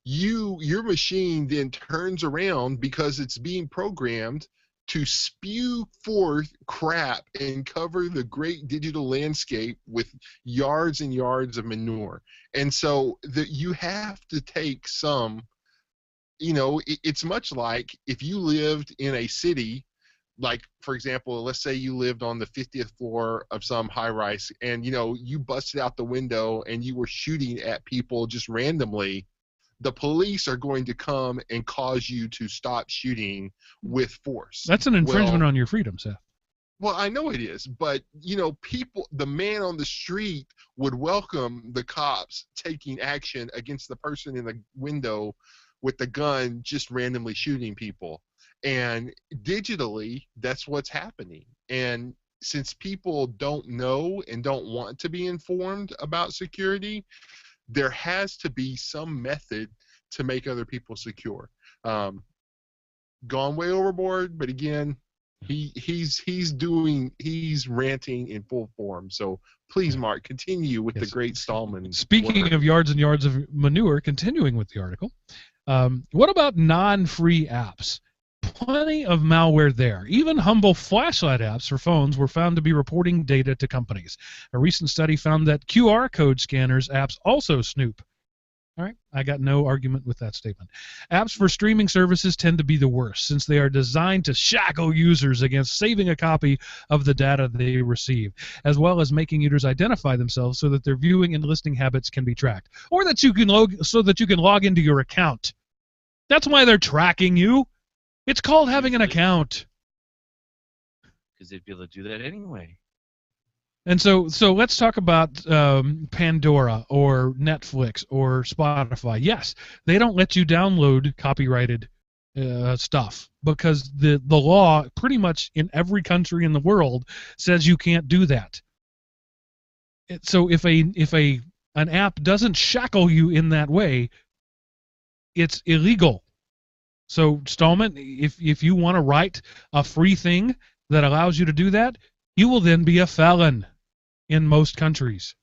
your machine then turns around because it's being programmed to spew forth crap and cover the great digital landscape with yards and yards of manure. And so you have to take some, it's much like if you lived in a city, like, for example, let's say you lived on the 50th floor of some high-rise and, you busted out the window and you were shooting at people just randomly. The police are going to come and cause you to stop shooting with force. That's an infringement on your freedom, Seth. Well, I know it is, but, the man on the street would welcome the cops taking action against the person in the window with the gun just randomly shooting people. And digitally, that's what's happening. And since people don't know and don't want to be informed about security, there has to be some method to make other people secure. Gone way overboard, but again, he's ranting in full form. So please, Mark, continue with the great Stallman. Speaking of yards and yards of manure, continuing with the article, what about non-free apps? Plenty of malware there. Even humble flashlight apps for phones were found to be reporting data to companies. A recent study found that QR code scanners apps also snoop. All right, I got no argument with that statement. Apps for streaming services tend to be the worst, since they are designed to shackle users against saving a copy of the data they receive, as well as making users identify themselves so that their viewing and listening habits can be tracked, or that you can log into your account. That's why they're tracking you. It's called having an account. Because they'd be able to do that anyway. And so let's talk about Pandora or Netflix or Spotify. Yes, they don't let you download copyrighted stuff because the law pretty much in every country in the world says you can't do that. So if an app doesn't shackle you in that way, it's illegal. So, Stallman, if you want to write a free thing that allows you to do that, you will then be a felon in most countries.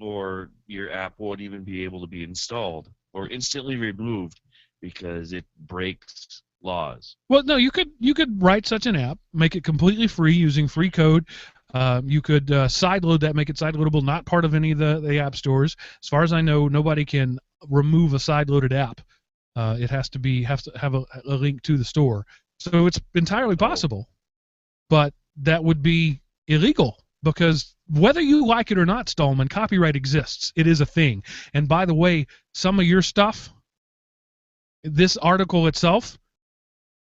Or your app won't even be able to be installed or instantly removed because it breaks laws. Well, no, you could write such an app, make it completely free using free code. You could sideload that, make it sideloadable, not part of any of the app stores. As far as I know, nobody can remove a sideloaded app. It has to have a link to the store. So it's entirely possible, but that would be illegal because whether you like it or not, Stallman, copyright exists. It is a thing. And by the way, some of your stuff, this article itself,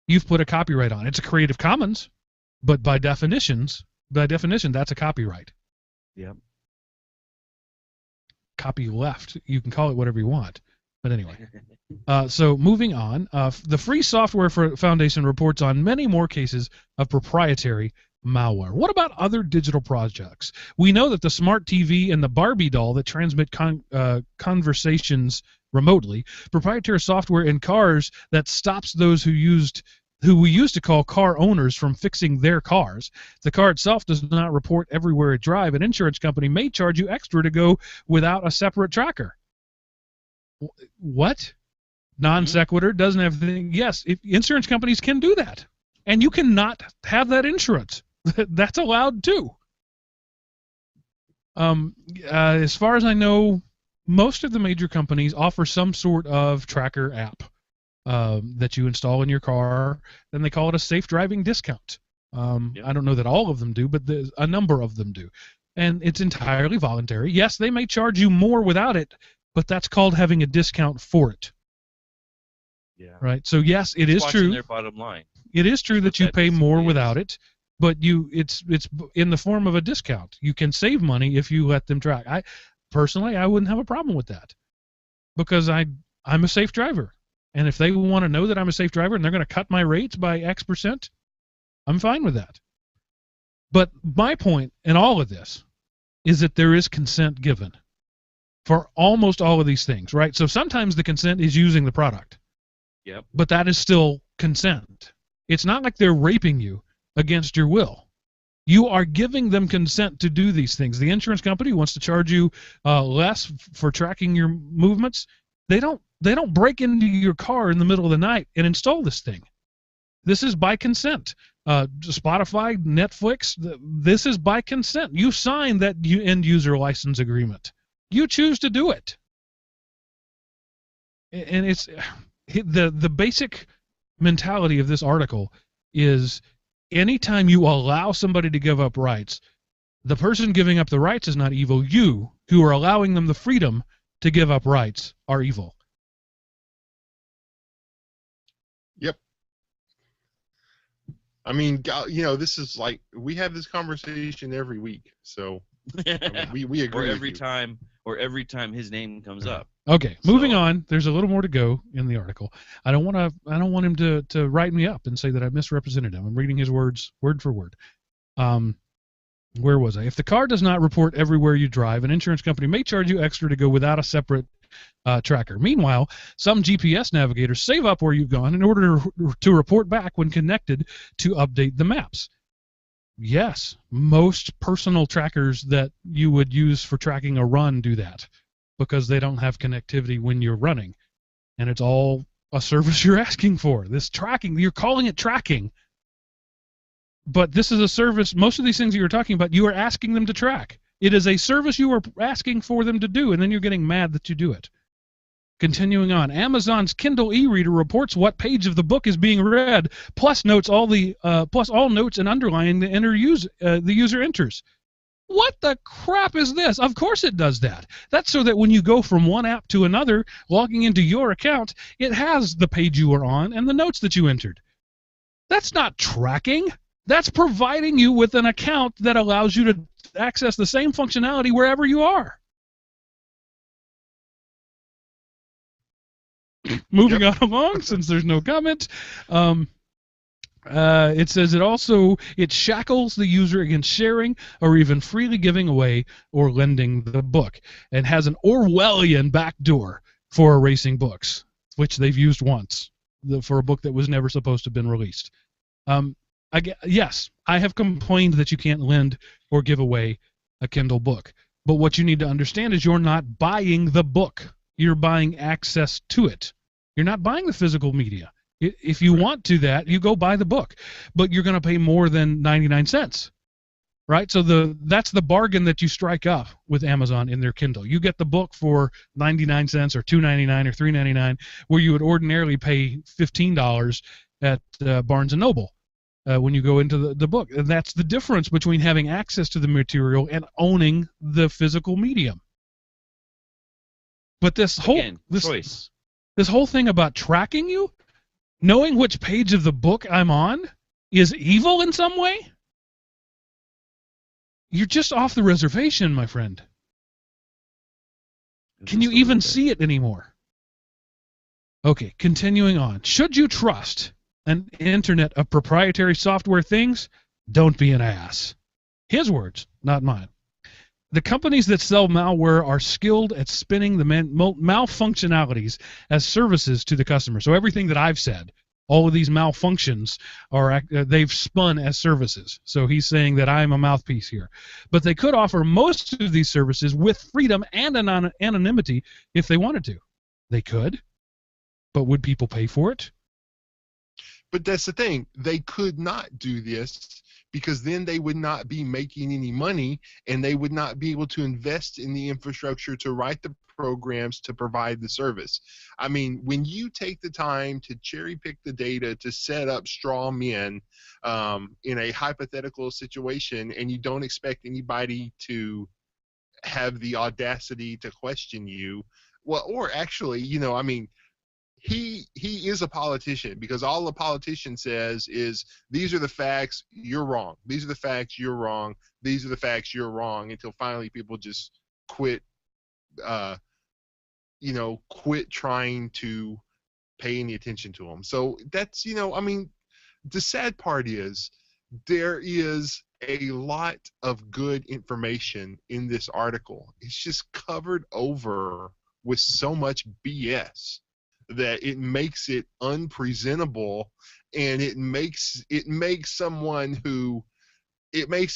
you've put a copyright on. It's a Creative Commons, but by definition, that's a copyright. Yep. Copy left. You can call it whatever you want. But anyway, so moving on, the Free Software Foundation reports on many more cases of proprietary malware. What about other digital projects? We know that the smart TV and the Barbie doll that transmit conversations remotely, proprietary software in cars that stops those who we used to call car owners from fixing their cars. The car itself does not report everywhere it drives. An insurance company may charge you extra to go without a separate tracker. What? Non sequitur, doesn't have anything. Yes, insurance companies can do that. And you cannot have that insurance. That's allowed too. As far as I know, most of the major companies offer some sort of tracker app that you install in your car, and they call it a safe driving discount. Yep. I don't know that all of them do, but a number of them do. And it's entirely voluntary. Yes, they may charge you more without it, but that's called having a discount for it. Yeah. Right. So yes, it is true. Their bottom line. It is true that you pay more without it, but it's in the form of a discount. You can save money if you let them track. I wouldn't have a problem with that because I'm a safe driver, and if they want to know that I'm a safe driver and they're going to cut my rates by X%, I'm fine with that. But my point in all of this is that there is consent given for almost all of these things, right? So sometimes the consent is using the product. Yep. But that is still consent. It's not like they're raping you against your will. You are giving them consent to do these things. The insurance company wants to charge you less for tracking your movements. They don't break into your car in the middle of the night and install this thing. This is by consent. Spotify, Netflix, this is by consent. You sign that end user license agreement. You choose to do it. And it's the basic mentality of this article is anytime you allow somebody to give up rights, the person giving up the rights is not evil. You, who are allowing them the freedom to give up rights, are evil. Yep. I mean, this is like, we have this conversation every week, so we agree. Or every time his name comes up. Okay, moving on. There's a little more to go in the article. I don't want him to write me up and say that I misrepresented him. I'm reading his words word for word. Where was I? If the car does not report everywhere you drive, an insurance company may charge you extra to go without a separate tracker. Meanwhile, some GPS navigators save up where you've gone in order to report back when connected to update the maps. Yes, most personal trackers that you would use for tracking a run do that because they don't have connectivity when you're running. And it's all a service you're asking for. This tracking, you're calling it tracking. But this is a service, most of these things you were talking about, you are asking them to track. It is a service you are asking for them to do, and then you're getting mad that you do it. Continuing on, Amazon's Kindle e-reader reports what page of the book is being read, plus notes all notes and underlining the user enters. What the crap is this? Of course it does that. That's so that when you go from one app to another, logging into your account, it has the page you were on and the notes that you entered. That's not tracking. That's providing you with an account that allows you to access the same functionality wherever you are. Moving on along, since there's no comment, it says it shackles the user against sharing or even freely giving away or lending the book, and has an Orwellian backdoor for erasing books, which they've used once for a book that was never supposed to have been released. Yes, I have complained that you can't lend or give away a Kindle book, but what you need to understand is you're not buying the book. You're buying access to it. You're not buying the physical media. If you want to that, you go buy the book, but you're going to pay more than 99 cents, right? So that's the bargain that you strike up with Amazon in their Kindle. You get the book for 99 cents or $2.99 or $3.99, where you would ordinarily pay $15 at Barnes & Noble when you go into the book. And that's the difference between having access to the material and owning the physical medium. But this whole thing about tracking you, knowing which page of the book I'm on, is evil in some way? You're just off the reservation, my friend. Can you even see it anymore? Okay, continuing on. Should you trust an internet of proprietary software things? Don't be an ass. His words, not mine. The companies that sell malware are skilled at spinning the malfunctionalities as services to the customer. So everything that I've said, all of these malfunctions, they've spun as services. So he's saying that I'm a mouthpiece here. But they could offer most of these services with freedom and anonymity if they wanted to. They could. But would people pay for it? But that's the thing. They could not do this, because then they would not be making any money, and they would not be able to invest in the infrastructure to write the programs to provide the service. I mean, when you take the time to cherry pick the data to set up straw men in a hypothetical situation, and you don't expect anybody to have the audacity to question you, well, or actually, I mean, he is a politician, because all a politician says is, these are the facts, you're wrong. These are the facts, you're wrong. These are the facts, you're wrong, until finally people just quit quit trying to pay any attention to them. So that's, I mean, the sad part is there is a lot of good information in this article. It's just covered over with so much BS that it makes it unpresentable, and it makes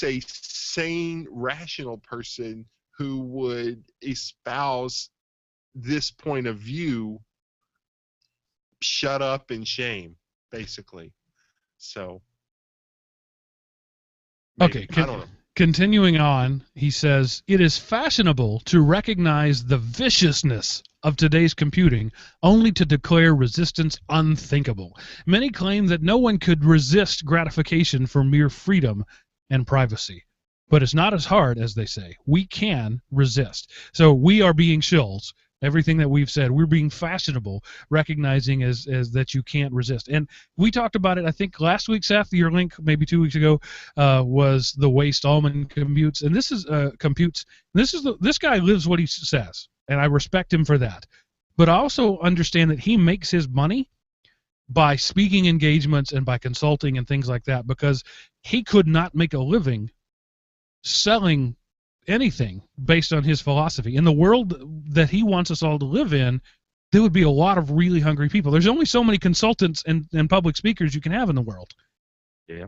a sane, rational person who would espouse this point of view shut up in shame, basically. So. Okay, I don't know. Continuing on, he says, it is fashionable to recognize the viciousness of today's computing only to declare resistance unthinkable. Many claim that no one could resist gratification for mere freedom and privacy. But it's not as hard as they say. We can resist. So we are being shills. Everything that we've said, we're being fashionable, recognizing as that you can't resist. And we talked about it, I think, last week, Seth. Your link, maybe 2 weeks ago, was the way Stallman computes. And this is computes. This guy lives what he says, and I respect him for that. But I also understand that he makes his money by speaking engagements and by consulting and things like that, because he could not make a living selling anything based on his philosophy. In the world that he wants us all to live in, there would be a lot of really hungry people. There's only so many consultants and public speakers you can have in the world. Yeah.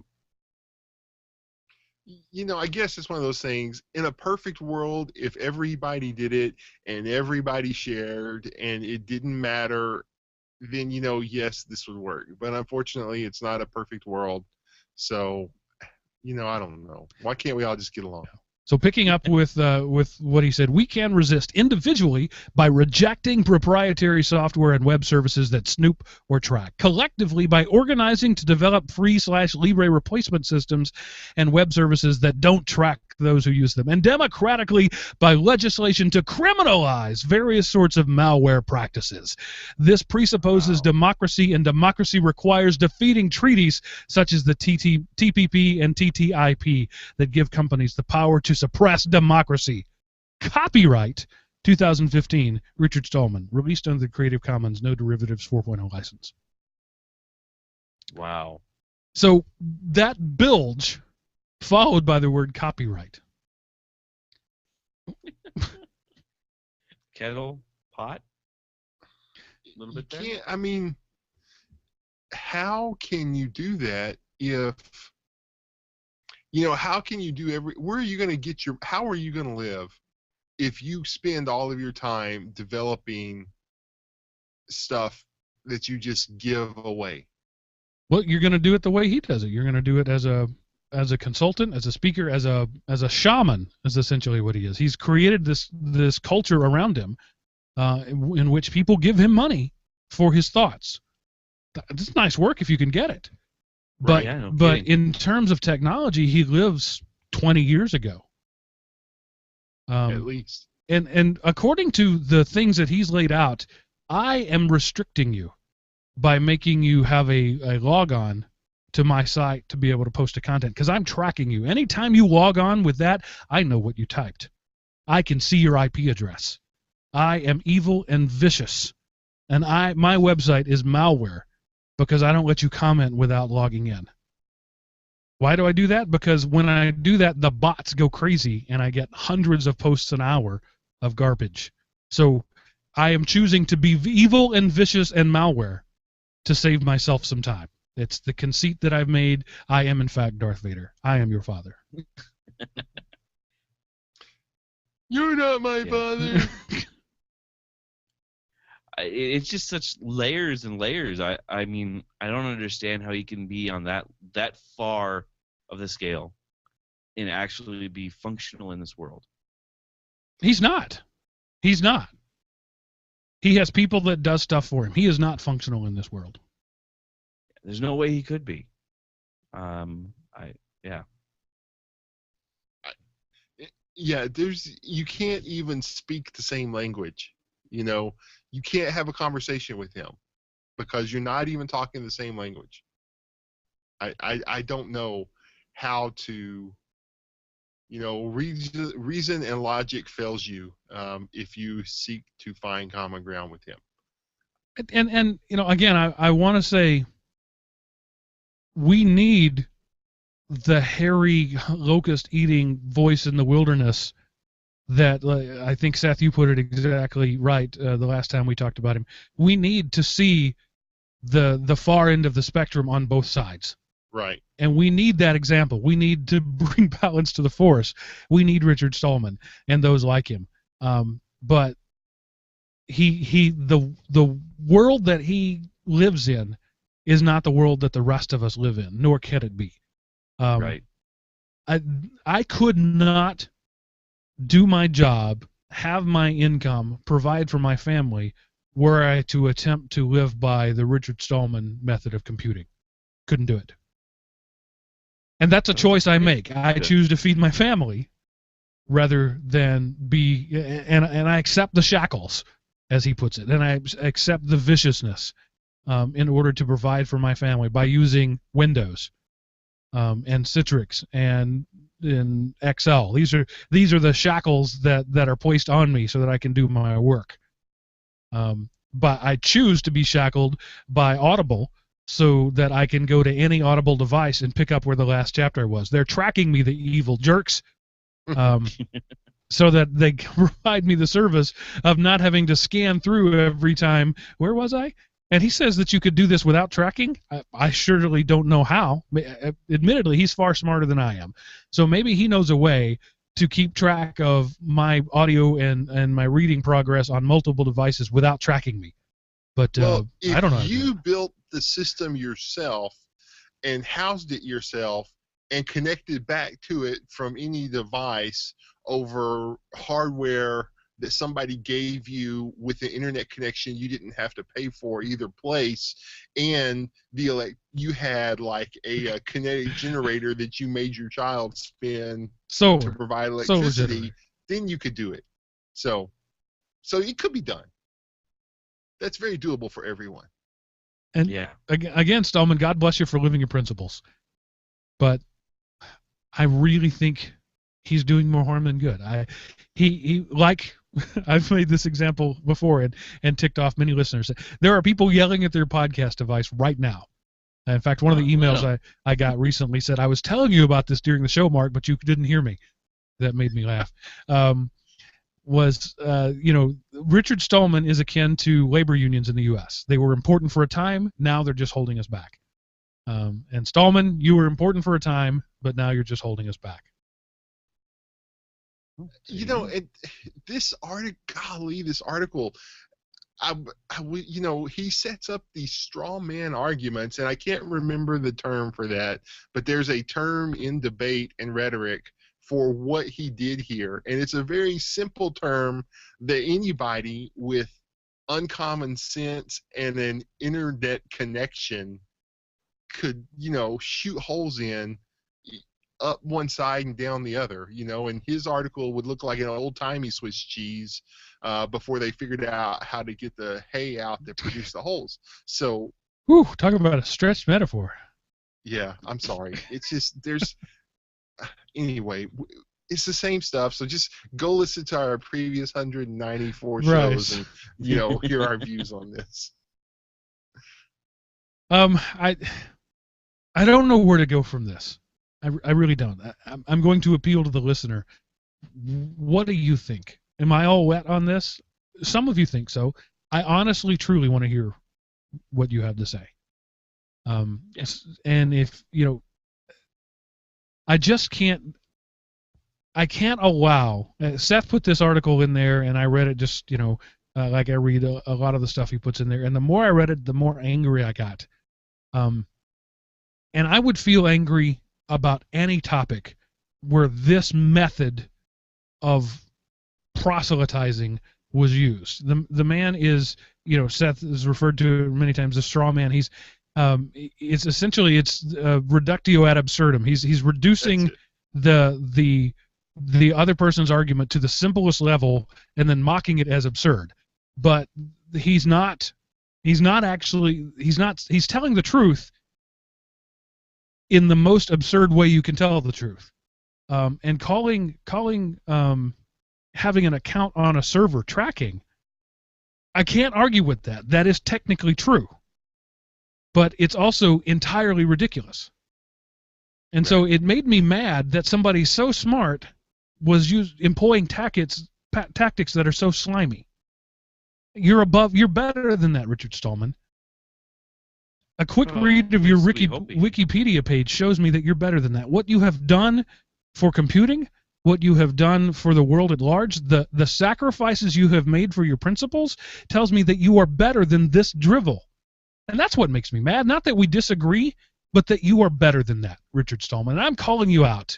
You know, I guess it's one of those things. In a perfect world, if everybody did it and everybody shared and it didn't matter, then, you know, yes, this would work. But unfortunately, it's not a perfect world. So, you know, I don't know. Why can't we all just get along? So picking up with what he said, we can resist individually by rejecting proprietary software and web services that snoop or track. Collectively by organizing to develop free/Libre replacement systems and web services that don't track those who use them. And democratically by legislation to criminalize various sorts of malware practices. This presupposes democracy, and democracy requires defeating treaties such as the TPP and TTIP that give companies the power to suppress democracy. Copyright 2015, Richard Stallman, released under the Creative Commons No Derivatives 4.0 license. Wow. So that bilge followed by the word copyright. Kettle, pot, a little bit there. I mean, how can you do that if, you know, how can you do where are you going to get how are you going to live if you spend all of your time developing stuff that you just give away? Well, you're going to do it the way he does it. You're going to do it as a consultant, as a speaker, as a shaman, is essentially what he is. He's created this culture around him in which people give him money for his thoughts. It's nice work if you can get it. But Right, yeah, no but kidding. in terms of technology, he lives 20 years ago. At least. And according to the things that he's laid out, I am restricting you by making you have a log on to my site to be able to post a content, because I'm tracking you. Anytime you log on with that, I know what you typed. I can see your IP address. I am evil and vicious, and my website is malware because I don't let you comment without logging in. Why do I do that? Because when I do that, the bots go crazy and I get hundreds of posts an hour of garbage. So I am choosing to be evil and vicious and malware to save myself some time. It's the conceit that I've made. I am, in fact, Darth Vader. I am your father. You're not my father. It's just such layers and layers. I mean, I don't understand how he can be on that far of the scale and actually be functional in this world. He's not. He's not. He has people that does stuff for him. He is not functional in this world. There's no way he could be. Yeah, you can't even speak the same language. You know, you can't have a conversation with him because you're not even talking the same language. I don't know how to, you know, reason and logic fails you if you seek to find common ground with him. And you know, again, I want to say we need the hairy locust-eating voice in the wilderness that I think, Seth, you put it exactly right the last time we talked about him. We need to see the far end of the spectrum on both sides. Right. And we need that example. We need to bring balance to the force. We need Richard Stallman and those like him. But the world that he lives in is not the world that the rest of us live in, nor can it be. Right. I could not do my job, have my income, provide for my family, were I to attempt to live by the Richard Stallman method of computing. Couldn't do it. And that's a choice I make. I choose to feed my family rather than be, and I accept the shackles, as he puts it, and I accept the viciousness in order to provide for my family by using Windows and Citrix and in Excel. These are the shackles that are placed on me so that I can do my work. But I choose to be shackled by Audible so that I can go to any Audible device and pick up where the last chapter was. They're tracking me, the evil jerks, so that they provide me the service of not having to scan through every time. Where was I? And he says that you could do this without tracking. I surely don't know how. Admittedly, he's far smarter than I am. So maybe he knows a way to keep track of my audio and my reading progress on multiple devices without tracking me. But I don't know. If you built the system yourself and housed it yourself and connected back to it from any device over hardware that somebody gave you with an internet connection you didn't have to pay for either place, and you had like a kinetic generator that you made your child spin to provide electricity, then you could do it. So it could be done. That's very doable for everyone. And again, Stallman, God bless you for living your principles. But I really think he's doing more harm than good. He like I've made this example before and ticked off many listeners. There are people yelling at their podcast device right now. In fact, one of the emails I got recently said, "I was telling you about this during the show, Mark, but you didn't hear me." That made me laugh. Richard Stallman is akin to labor unions in the U.S. They were important for a time. Now they're just holding us back. And Stallman, you were important for a time, but now you're just holding us back. You know, this article, he sets up these straw man arguments, and I can't remember the term for that, but there's a term in debate and rhetoric for what he did here, and it's a very simple term that anybody with uncommon sense and an internet connection could, shoot holes in up one side and down the other, and his article would look like an old-timey Swiss cheese before they figured out how to get the hay out that produced the holes. So, talk about a stretched metaphor. Yeah, I'm sorry. It's just, anyway, it's the same stuff, so just go listen to our previous 194 shows and, hear our views on this. I don't know where to go from this. I really don't. I'm going to appeal to the listener. What do you think? Am I all wet on this? Some of you think so. I honestly, truly want to hear what you have to say. Yes. And if, I just can't, allow, Seth put this article in there, and I read it just, like I read a lot of the stuff he puts in there, and the more I read it, the more angry I got. And I would feel angry about any topic where this method of proselytizing was used. The man is, Seth is referred to many times as straw man. He's it's essentially reductio ad absurdum. He's reducing the other person's argument to the simplest level and then mocking it as absurd. But he's telling the truth in the most absurd way you can tell the truth. And calling having an account on a server tracking, I can't argue with that. That is technically true. But it's also entirely ridiculous. And so it made me mad that somebody so smart was employing tactics that are so slimy. You're better than that, Richard Stallman. A quick read of your Wikipedia page shows me that you're better than that. What you have done for computing, what you have done for the world at large, the sacrifices you have made for your principles, tells me that you are better than this drivel. And that's what makes me mad. Not that we disagree, but that you are better than that, Richard Stallman. And I'm calling you out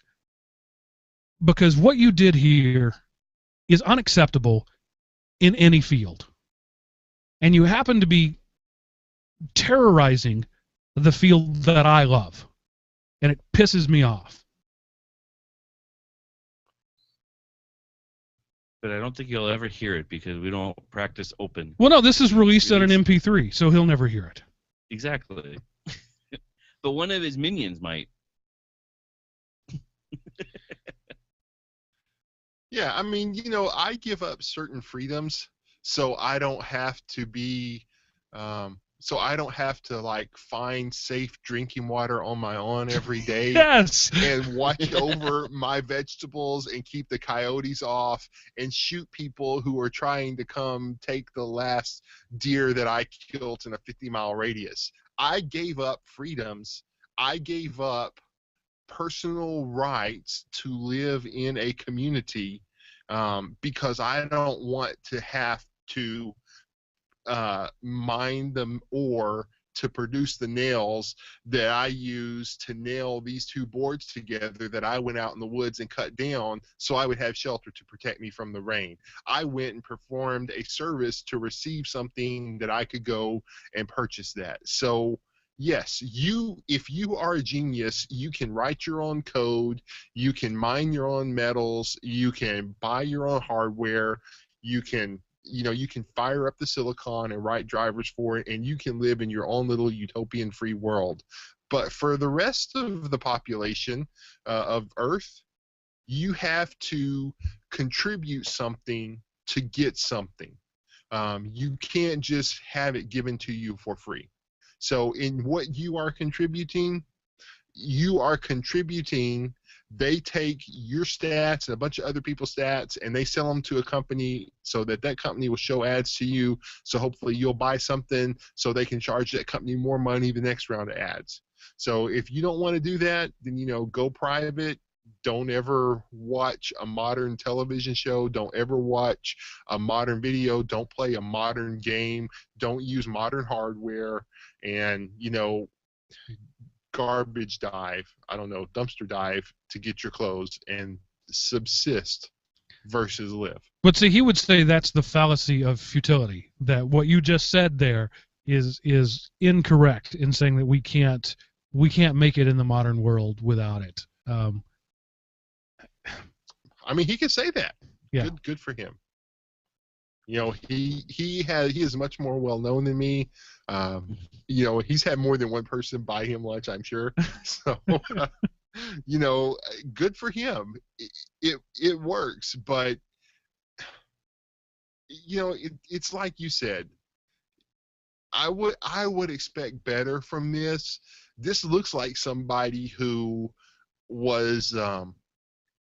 because what you did here is unacceptable in any field. And you happen to be terrorizing the field that I love. And it pisses me off. But I don't think he'll ever hear it because we don't practice open. Well, no, this is released on an MP3, so he'll never hear it. Exactly. But one of his minions might. Yeah, I mean, you know, I give up certain freedoms so I don't have to be, so I don't have to like find safe drinking water on my own every day. Yes. And watch over my vegetables and keep the coyotes off and shoot people who are trying to come take the last deer that I killed in a 50-mile radius. I gave up freedoms. I gave up personal rights to live in a community because I don't want to have to mine them ore to produce the nails that I use to nail these two boards together that I went out in the woods and cut down so I would have shelter to protect me from the rain. I went and performed a service to receive something that I could go and purchase that. So yes, if you are a genius, you can write your own code, you can mine your own metals, you can buy your own hardware, you can fire up the silicon and write drivers for it, and you can live in your own little utopian free world. But for the rest of the population of Earth, you have to contribute something to get something. You can't just have it given to you for free. So in what you are contributing, they take your stats and a bunch of other people's stats and they sell them to a company so that company will show ads to you. So hopefully you'll buy something so they can charge that company more money the next round of ads. So if you don't want to do that, then, go private. Don't ever watch a modern television show. Don't ever watch a modern video. Don't play a modern game. Don't use modern hardware. And, garbage dive, dumpster dive to get your clothes and subsist versus live. But see, he would say that's the fallacy of futility, that what you just said there is incorrect in saying that we can't make it in the modern world without it. I mean, he can say that. Yeah. Good for him. He is much more well known than me. He's had more than one person buy him lunch, I'm sure. So, good for him. It works, but it's like you said. I would expect better from this. This looks like somebody who was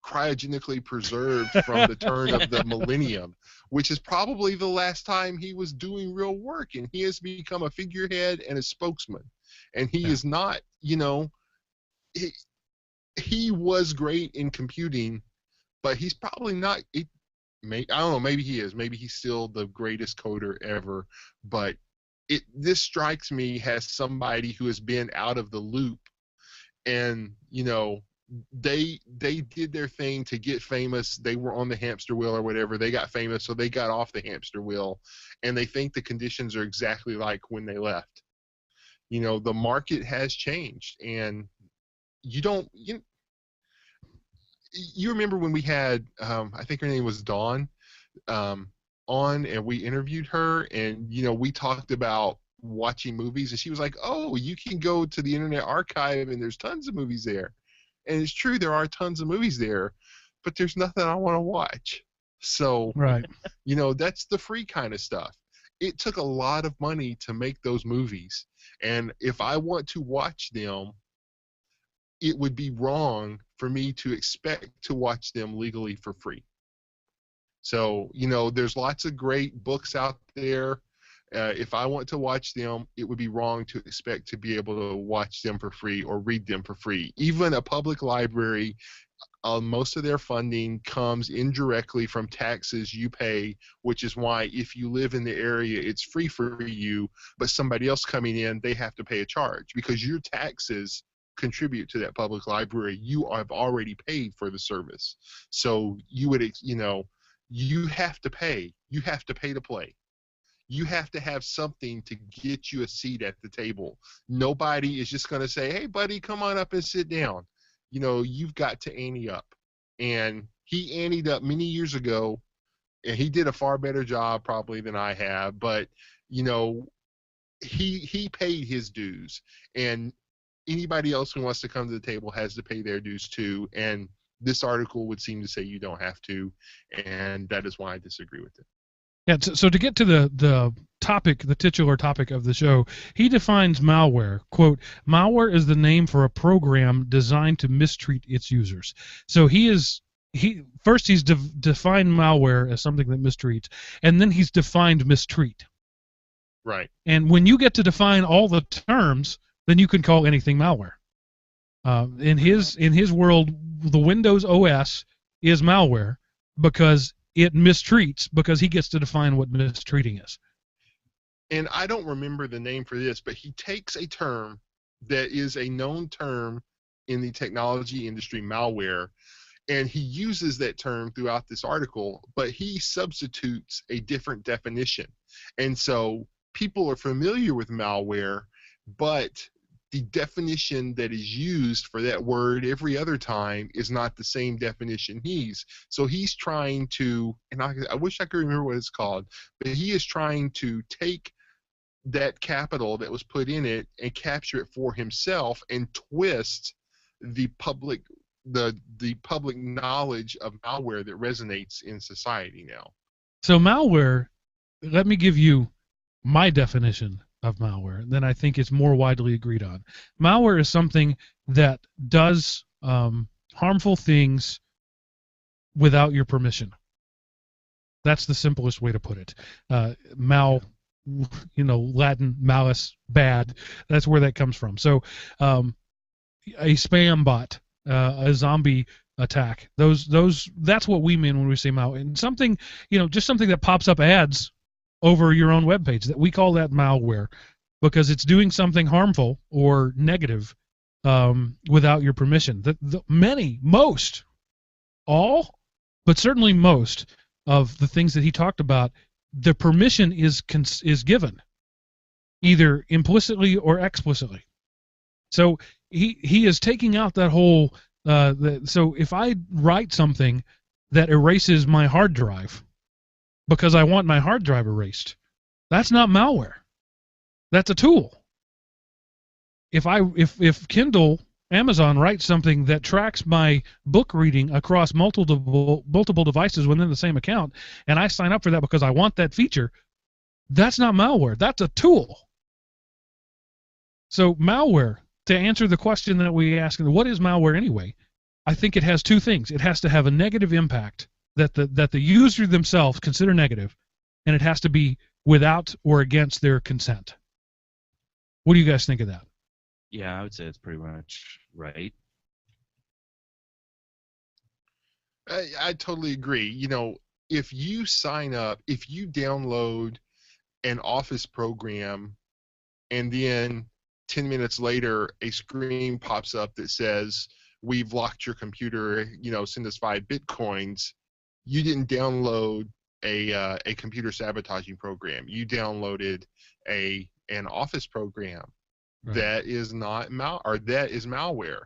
cryogenically preserved from the turn of the millennium, which is probably the last time he was doing real work, and he has become a figurehead and a spokesman. And he is not, he was great in computing, but he's probably not. I don't know. Maybe he is. Maybe he's still the greatest coder ever. But this strikes me as somebody who has been out of the loop, and they did their thing to get famous. They were on the hamster wheel or whatever. They got famous, so they got off the hamster wheel, and they think the conditions are exactly like when they left. The market has changed, and you remember when we had I think her name was Dawn on, and we interviewed her, and we talked about watching movies, and she was like, "Oh, you can go to the Internet Archive, and there's tons of movies there." And it's true, there are tons of movies there, but there's nothing I want to watch. So, right. That's the free kind of stuff. It took a lot of money to make those movies. And if I want to watch them, it would be wrong for me to expect to watch them legally for free. So, there's lots of great books out there. If I want to watch them, it would be wrong to expect to be able to watch them for free or read them for free. Even a public library, most of their funding comes indirectly from taxes you pay, which is why if you live in the area, it's free for you, but somebody else coming in, they have to pay a charge because your taxes contribute to that public library. You have already paid for the service. So you would, you have to pay. You have to pay to play. You have to have something to get you a seat at the table. Nobody is just going to say, hey, buddy, come on up and sit down. You've got to ante up. And he anteed up many years ago, and he did a far better job probably than I have. But, he paid his dues. And anybody else who wants to come to the table has to pay their dues too. And this article would seem to say you don't have to. And that is why I disagree with it. Yeah, so to get to the topic, the titular topic of the show, he defines malware. Quote, malware is the name for a program designed to mistreat its users. So he's defined malware as something that mistreats, and then he's defined mistreat. Right. And when you get to define all the terms, then you can call anything malware. In his world, the Windows OS is malware because it mistreats, because he gets to define what mistreating is. And I don't remember the name for this, but he takes a term that is a known term in the technology industry, malware, and he uses that term throughout this article, but he substitutes a different definition. And so people are familiar with malware, but the definition that is used for that word every other time is not the same definition so he's trying to, and I wish I could remember what it's called, but he is trying to take that capital that was put in it and capture it for himself and twist the public knowledge of malware that resonates in society now. So malware, let me give you my definition of malware, then I think it's more widely agreed on. Malware is something that does harmful things without your permission. That's the simplest way to put it. Latin malice, bad. That's where that comes from. So a spam bot, a zombie attack. That's what we mean when we say malware. And something, just something that pops up ads over your own web page, that we call that malware because it's doing something harmful or negative without your permission. Most of the things that he talked about, the permission is given either implicitly or explicitly. So he is taking out that whole so if I write something that erases my hard drive because I want my hard drive erased, that's not malware. That's a tool. If Kindle, Amazon writes something that tracks my book reading across multiple devices within the same account, and I sign up for that because I want that feature, that's not malware. That's a tool. So malware, to answer the question that we ask, what is malware anyway? I think it has two things. It has to have a negative impact that the user themselves consider negative, and it has to be without or against their consent. What do you guys think of that? Yeah, I would say it's pretty much right. I totally agree. If you sign up, if you download an Office program and then 10 minutes later a screen pops up that says, we've locked your computer, send us 5 Bitcoins, you didn't download a computer sabotaging program. You downloaded an Office program. Right. That is not that is malware.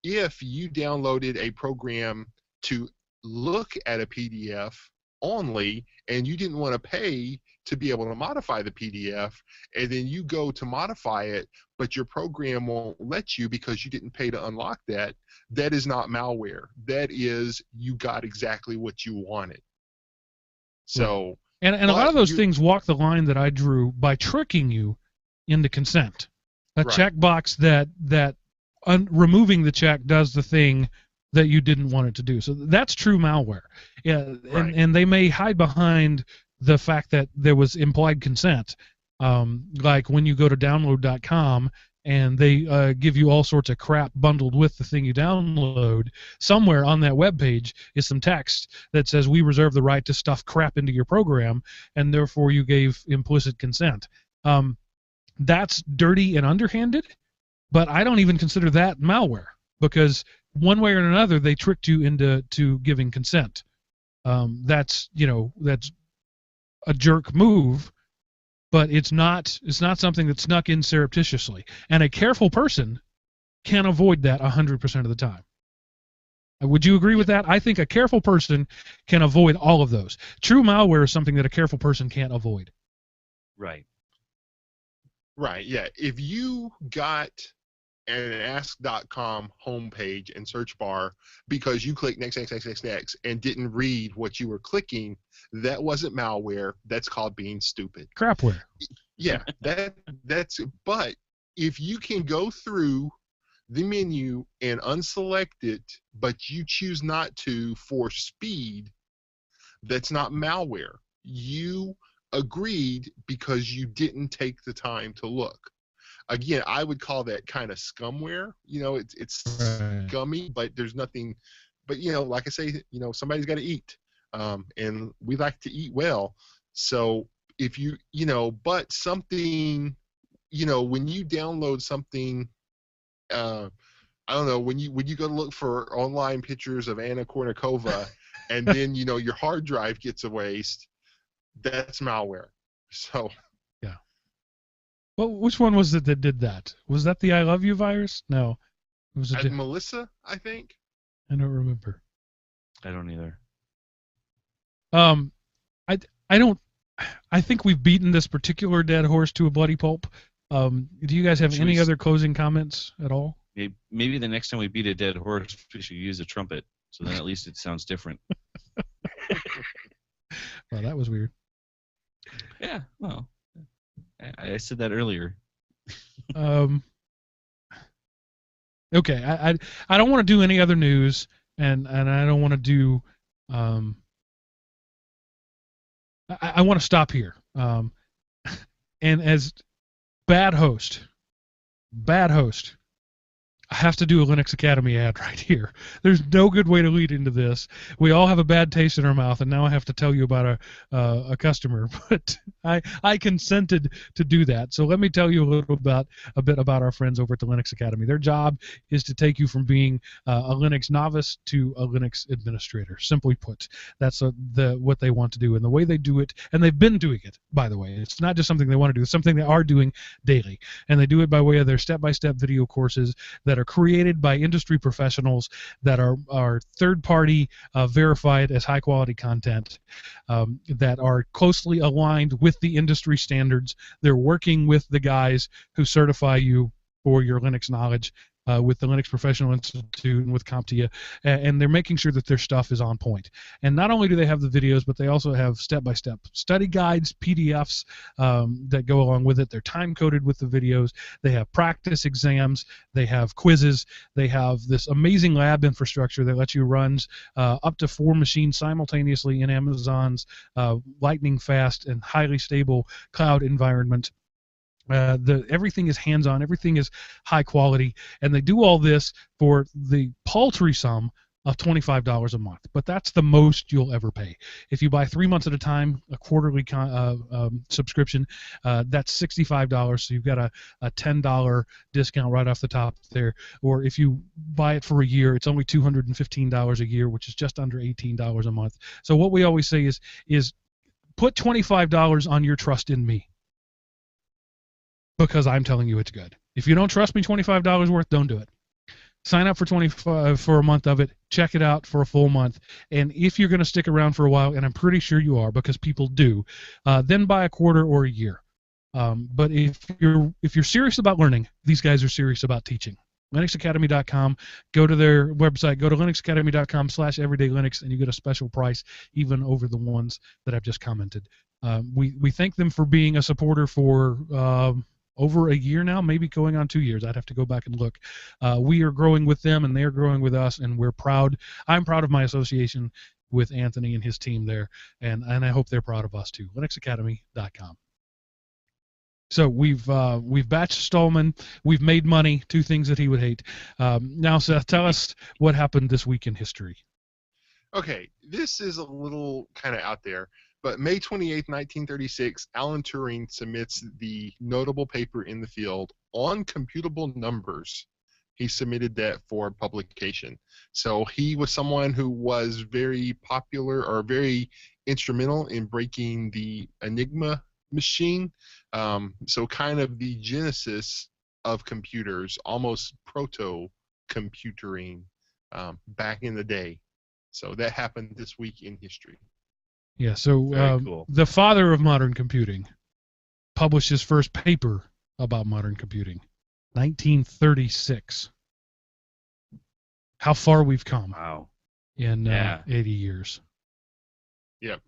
If you downloaded a program to look at a PDF only and you didn't want to pay to be able to modify the PDF, and then you go to modify it, but your program won't let you because you didn't pay to unlock that, that is not malware. That is, you got exactly what you wanted. So, and a lot of those things walk the line that I drew by tricking you into consent. A right. checkbox that removing the check does the thing that you didn't want it to do. So that's true malware. Yeah, right. and they may hide behind the fact that there was implied consent, Like when you go to download.com and they give you all sorts of crap bundled with the thing you download, somewhere on that web page is some text that says we reserve the right to stuff crap into your program, and therefore you gave implicit consent. That's dirty and underhanded, but I don't even consider that malware, because one way or another they tricked you into giving consent. That's a jerk move, but it's not something that snuck in surreptitiously. And a careful person can avoid that 100% of the time. Would you agree with that? I think a careful person can avoid all of those. True malware is something that a careful person can't avoid. Right. Right, yeah. If you got an ask.com homepage and search bar because you clicked next and didn't read what you were clicking, that wasn't malware. That's called being stupid. Crapware. Yeah, that's. But if you can go through the menu and unselect it, but you choose not to for speed, that's not malware. You agreed because you didn't take the time to look. Again, I would call that kind of scumware. It's Right. scummy, but there's nothing. But like I say, somebody's got to eat, and we like to eat well. So if but something, when you download something, I don't know, when you go to look for online pictures of Anna Kournikova, and then your hard drive gets erased, that's malware. So. Well, which one was it that did that? Was that the I Love You virus? No. It was Melissa, I think. I don't remember. I don't either. I think we've beaten this particular dead horse to a bloody pulp. Do you guys have any other closing comments at all? Maybe the next time we beat a dead horse, we should use a trumpet, so then at least it sounds different. Well, that was weird. Yeah, well, I said that earlier. Okay, I don't want to do any other news, and I don't want to do. I want to stop here. And as bad host, I have to do a Linux Academy ad right here. There's no good way to lead into this. We all have a bad taste in our mouth, and now I have to tell you about a customer. But I consented to do that. So let me tell you a bit about our friends over at the Linux Academy. Their job is to take you from being a Linux novice to a Linux administrator. Simply put, that's what they want to do, and the way they do it, and they've been doing it, by the way. It's not just something they want to do; it's something they are doing daily, and they do it by way of their step-by-step video courses that are created by industry professionals that are third-party verified as high-quality content, that are closely aligned with the industry standards. They're working with the guys who certify you for your Linux knowledge, with the Linux Professional Institute and with CompTIA, and they're making sure that their stuff is on point. And not only do they have the videos, but they also have step-by-step study guides, PDFs that go along with it. They're time-coded with the videos. They have practice exams. They have quizzes. They have this amazing lab infrastructure that lets you run up to 4 machines simultaneously in Amazon's lightning-fast and highly stable cloud environment. Everything is hands-on, everything is high quality, and they do all this for the paltry sum of $25 a month. But that's the most you'll ever pay. If you buy 3 months at a time, a quarterly subscription, that's $65. So you've got a $10 discount right off the top there. Or if you buy it for a year, it's only $215 a year, which is just under $18 a month. So what we always say is put $25 on your trust in me, because I'm telling you it's good. If you don't trust me, $25 worth, don't do it. Sign up for $25 for a month of it. Check it out for a full month. And if you're going to stick around for a while, and I'm pretty sure you are because people do, then buy a quarter or a year. But if you're serious about learning, these guys are serious about teaching. LinuxAcademy.com. Go to their website. Go to linuxacademy.com/everydaylinux, and you get a special price even over the ones that I've just commented. We thank them for being a supporter for over a year now, maybe going on 2 years. I'd have to go back and look. We are growing with them, and they're growing with us, and we're proud. I'm proud of my association with Anthony and his team there, and I hope they're proud of us too. LinuxAcademy.com. So we've batched Stallman. We've made money. Two things that he would hate. Now, Seth, tell us what happened this week in history. Okay, this is a little kind of out there, but May 28th, 1936, Alan Turing submits the notable paper in the field on computable numbers. He submitted that for publication. So he was someone who was very popular or very instrumental in breaking the Enigma machine. So kind of the genesis of computers, almost proto-computering back in the day. So that happened this week in history. Yeah, so Very cool. the father of modern computing published his first paper about modern computing, 1936. How far we've come Wow. in Yeah. 80 years. Yep.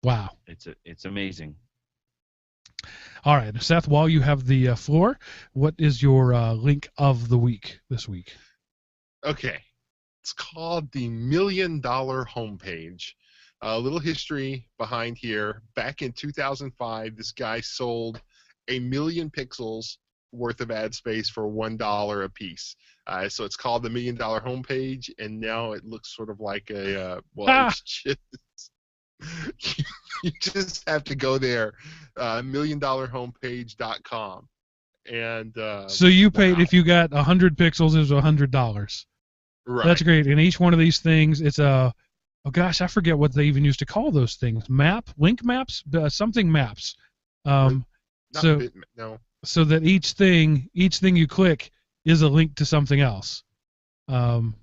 Wow. It's amazing. All right, Seth, while you have the floor, what is your link of the week this week? Okay. It's called the $1 Million Homepage. A little history behind here. Back in 2005, this guy sold 1 million pixels worth of ad space for $1 a piece. So it's called the $1 Million Homepage, and now it looks sort of like a it's just you just have to go there, $1millionhomepage.com, and So you paid, wow. if you got 100 pixels, it was $100. Right. That's great. And each one of these things, it's a, oh gosh, I forget what they even used to call those things. Link maps, something maps. Not So no. so that each thing you click is a link to something else. Oh,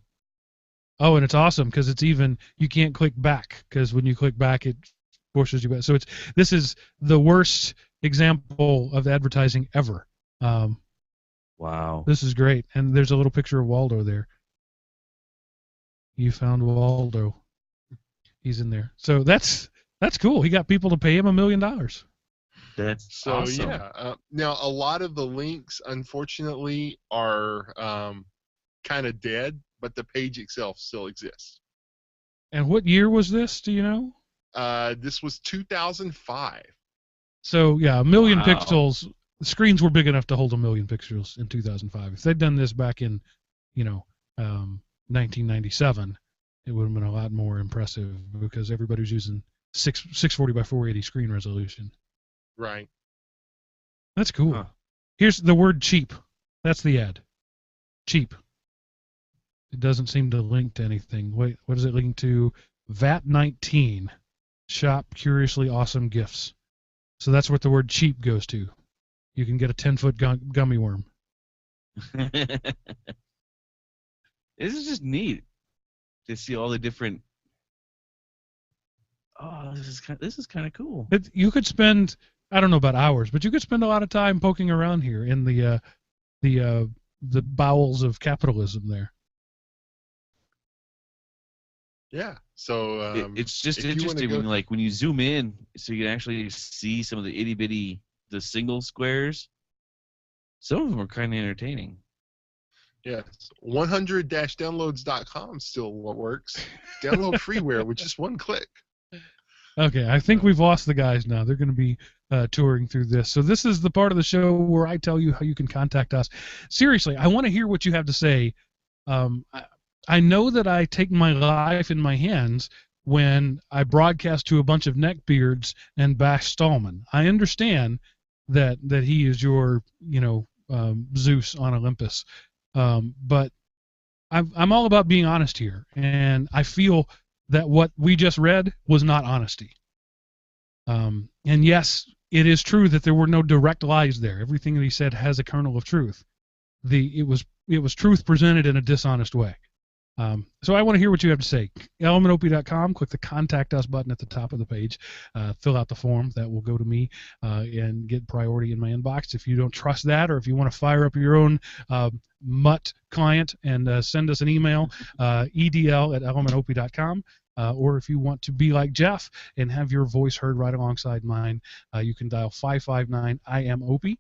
and it's awesome because it's even, you can't click back because when you click back, it pushes you back. So this is the worst example of advertising ever. Wow. This is great. And there's a little picture of Waldo there. You found Waldo. He's in there. So that's cool. He got people to pay him $1 million. That's So awesome. yeah. Now a lot of the links, unfortunately, are kind of dead, but the page itself still exists. And what year was this? Do you know? This was 2005. So yeah, 1 million Wow. pixels. The screens were big enough to hold 1 million pixels in 2005. If they'd done this back in, 1997, it would have been a lot more impressive because everybody was using 640 by 480 screen resolution. Right. That's cool. Huh. Here's the word cheap. That's the ad. Cheap. It doesn't seem to link to anything. Wait, what does it link to? VAT19. Shop curiously awesome gifts. So that's what the word cheap goes to. You can get a 10-foot gummy worm. This is just neat to see all the different. Oh, this is kind of cool. You could spend, I don't know about hours, but you could spend a lot of time poking around here in the bowels of capitalism there. Yeah. So It's just if you wanna interesting go- when you zoom in, so you can actually see some of the itty bitty, the single squares. Some of them are kind of entertaining. yes, 100-downloads.com still works. Download freeware with just one click. Okay, I think we've lost the guys now. They're going to be touring through this. So this is the part of the show where I tell you how you can contact us. Seriously, I want to hear what you have to say. I know that I take my life in my hands when I broadcast to a bunch of neckbeards and bash Stallman. I understand that he is your, Zeus on Olympus. But I'm all about being honest here, and I feel that what we just read was not honesty. And yes, it is true that there were no direct lies there. Everything that he said has a kernel of truth. It was truth presented in a dishonest way. So I want to hear what you have to say. elementop.com, click the Contact Us button at the top of the page. Fill out the form. That will go to me and get priority in my inbox. If you don't trust that, or if you want to fire up your own MUT client and send us an email, edl@elementop.com. Or if you want to be like Jeff and have your voice heard right alongside mine, you can dial 559-IM-OPI.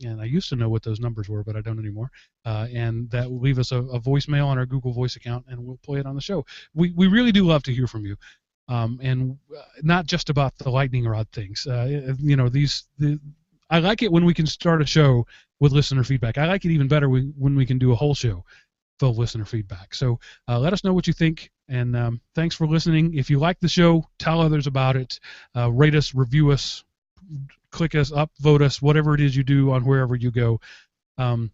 And I used to know what those numbers were, but I don't anymore. And that will leave us a voicemail on our Google Voice account, and we'll play it on the show. We really do love to hear from you. and not just about the lightning rod things. I like it when we can start a show with listener feedback. I like it even better when we can do a whole show full of listener feedback. So let us know what you think, and thanks for listening. If you like the show, tell others about it. Rate us, review us, click us up, vote us, whatever it is you do on wherever you go. And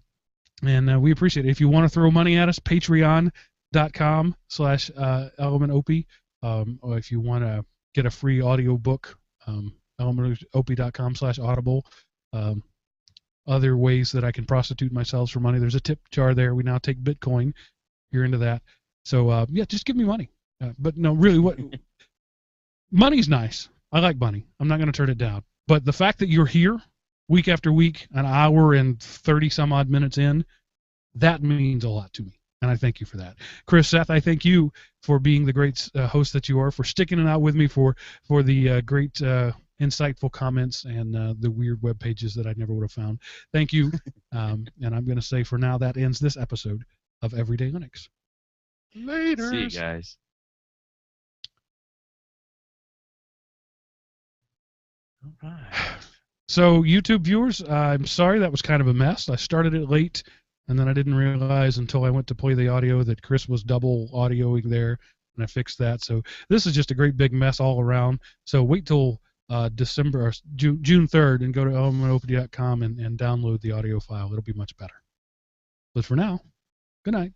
we appreciate it. If you want to throw money at us, patreon.com/elementop. Or if you want to get a free audio book, elementop.com/audible. Other ways that I can prostitute myself for money. There's a tip jar there. We now take Bitcoin. If you're into that. So, just give me money. But no, really, money's nice. I like money. I'm not going to turn it down. But the fact that you're here week after week, an hour and 30 some odd minutes in, that means a lot to me. And I thank you for that. Chris, Seth, I thank you for being the great host that you are, for sticking it out with me, for the great insightful comments and the weird web pages that I never would have found. Thank you. And I'm going to say for now that ends this episode of Everyday Linux. Later. See you guys. All right. So, YouTube viewers, I'm sorry that was kind of a mess. I started it late, and then I didn't realize until I went to play the audio that Chris was double audioing there, and I fixed that. So this is just a great big mess all around. So wait till December or June 3rd and go to elementop.com and download the audio file. It'll be much better. But for now, good night.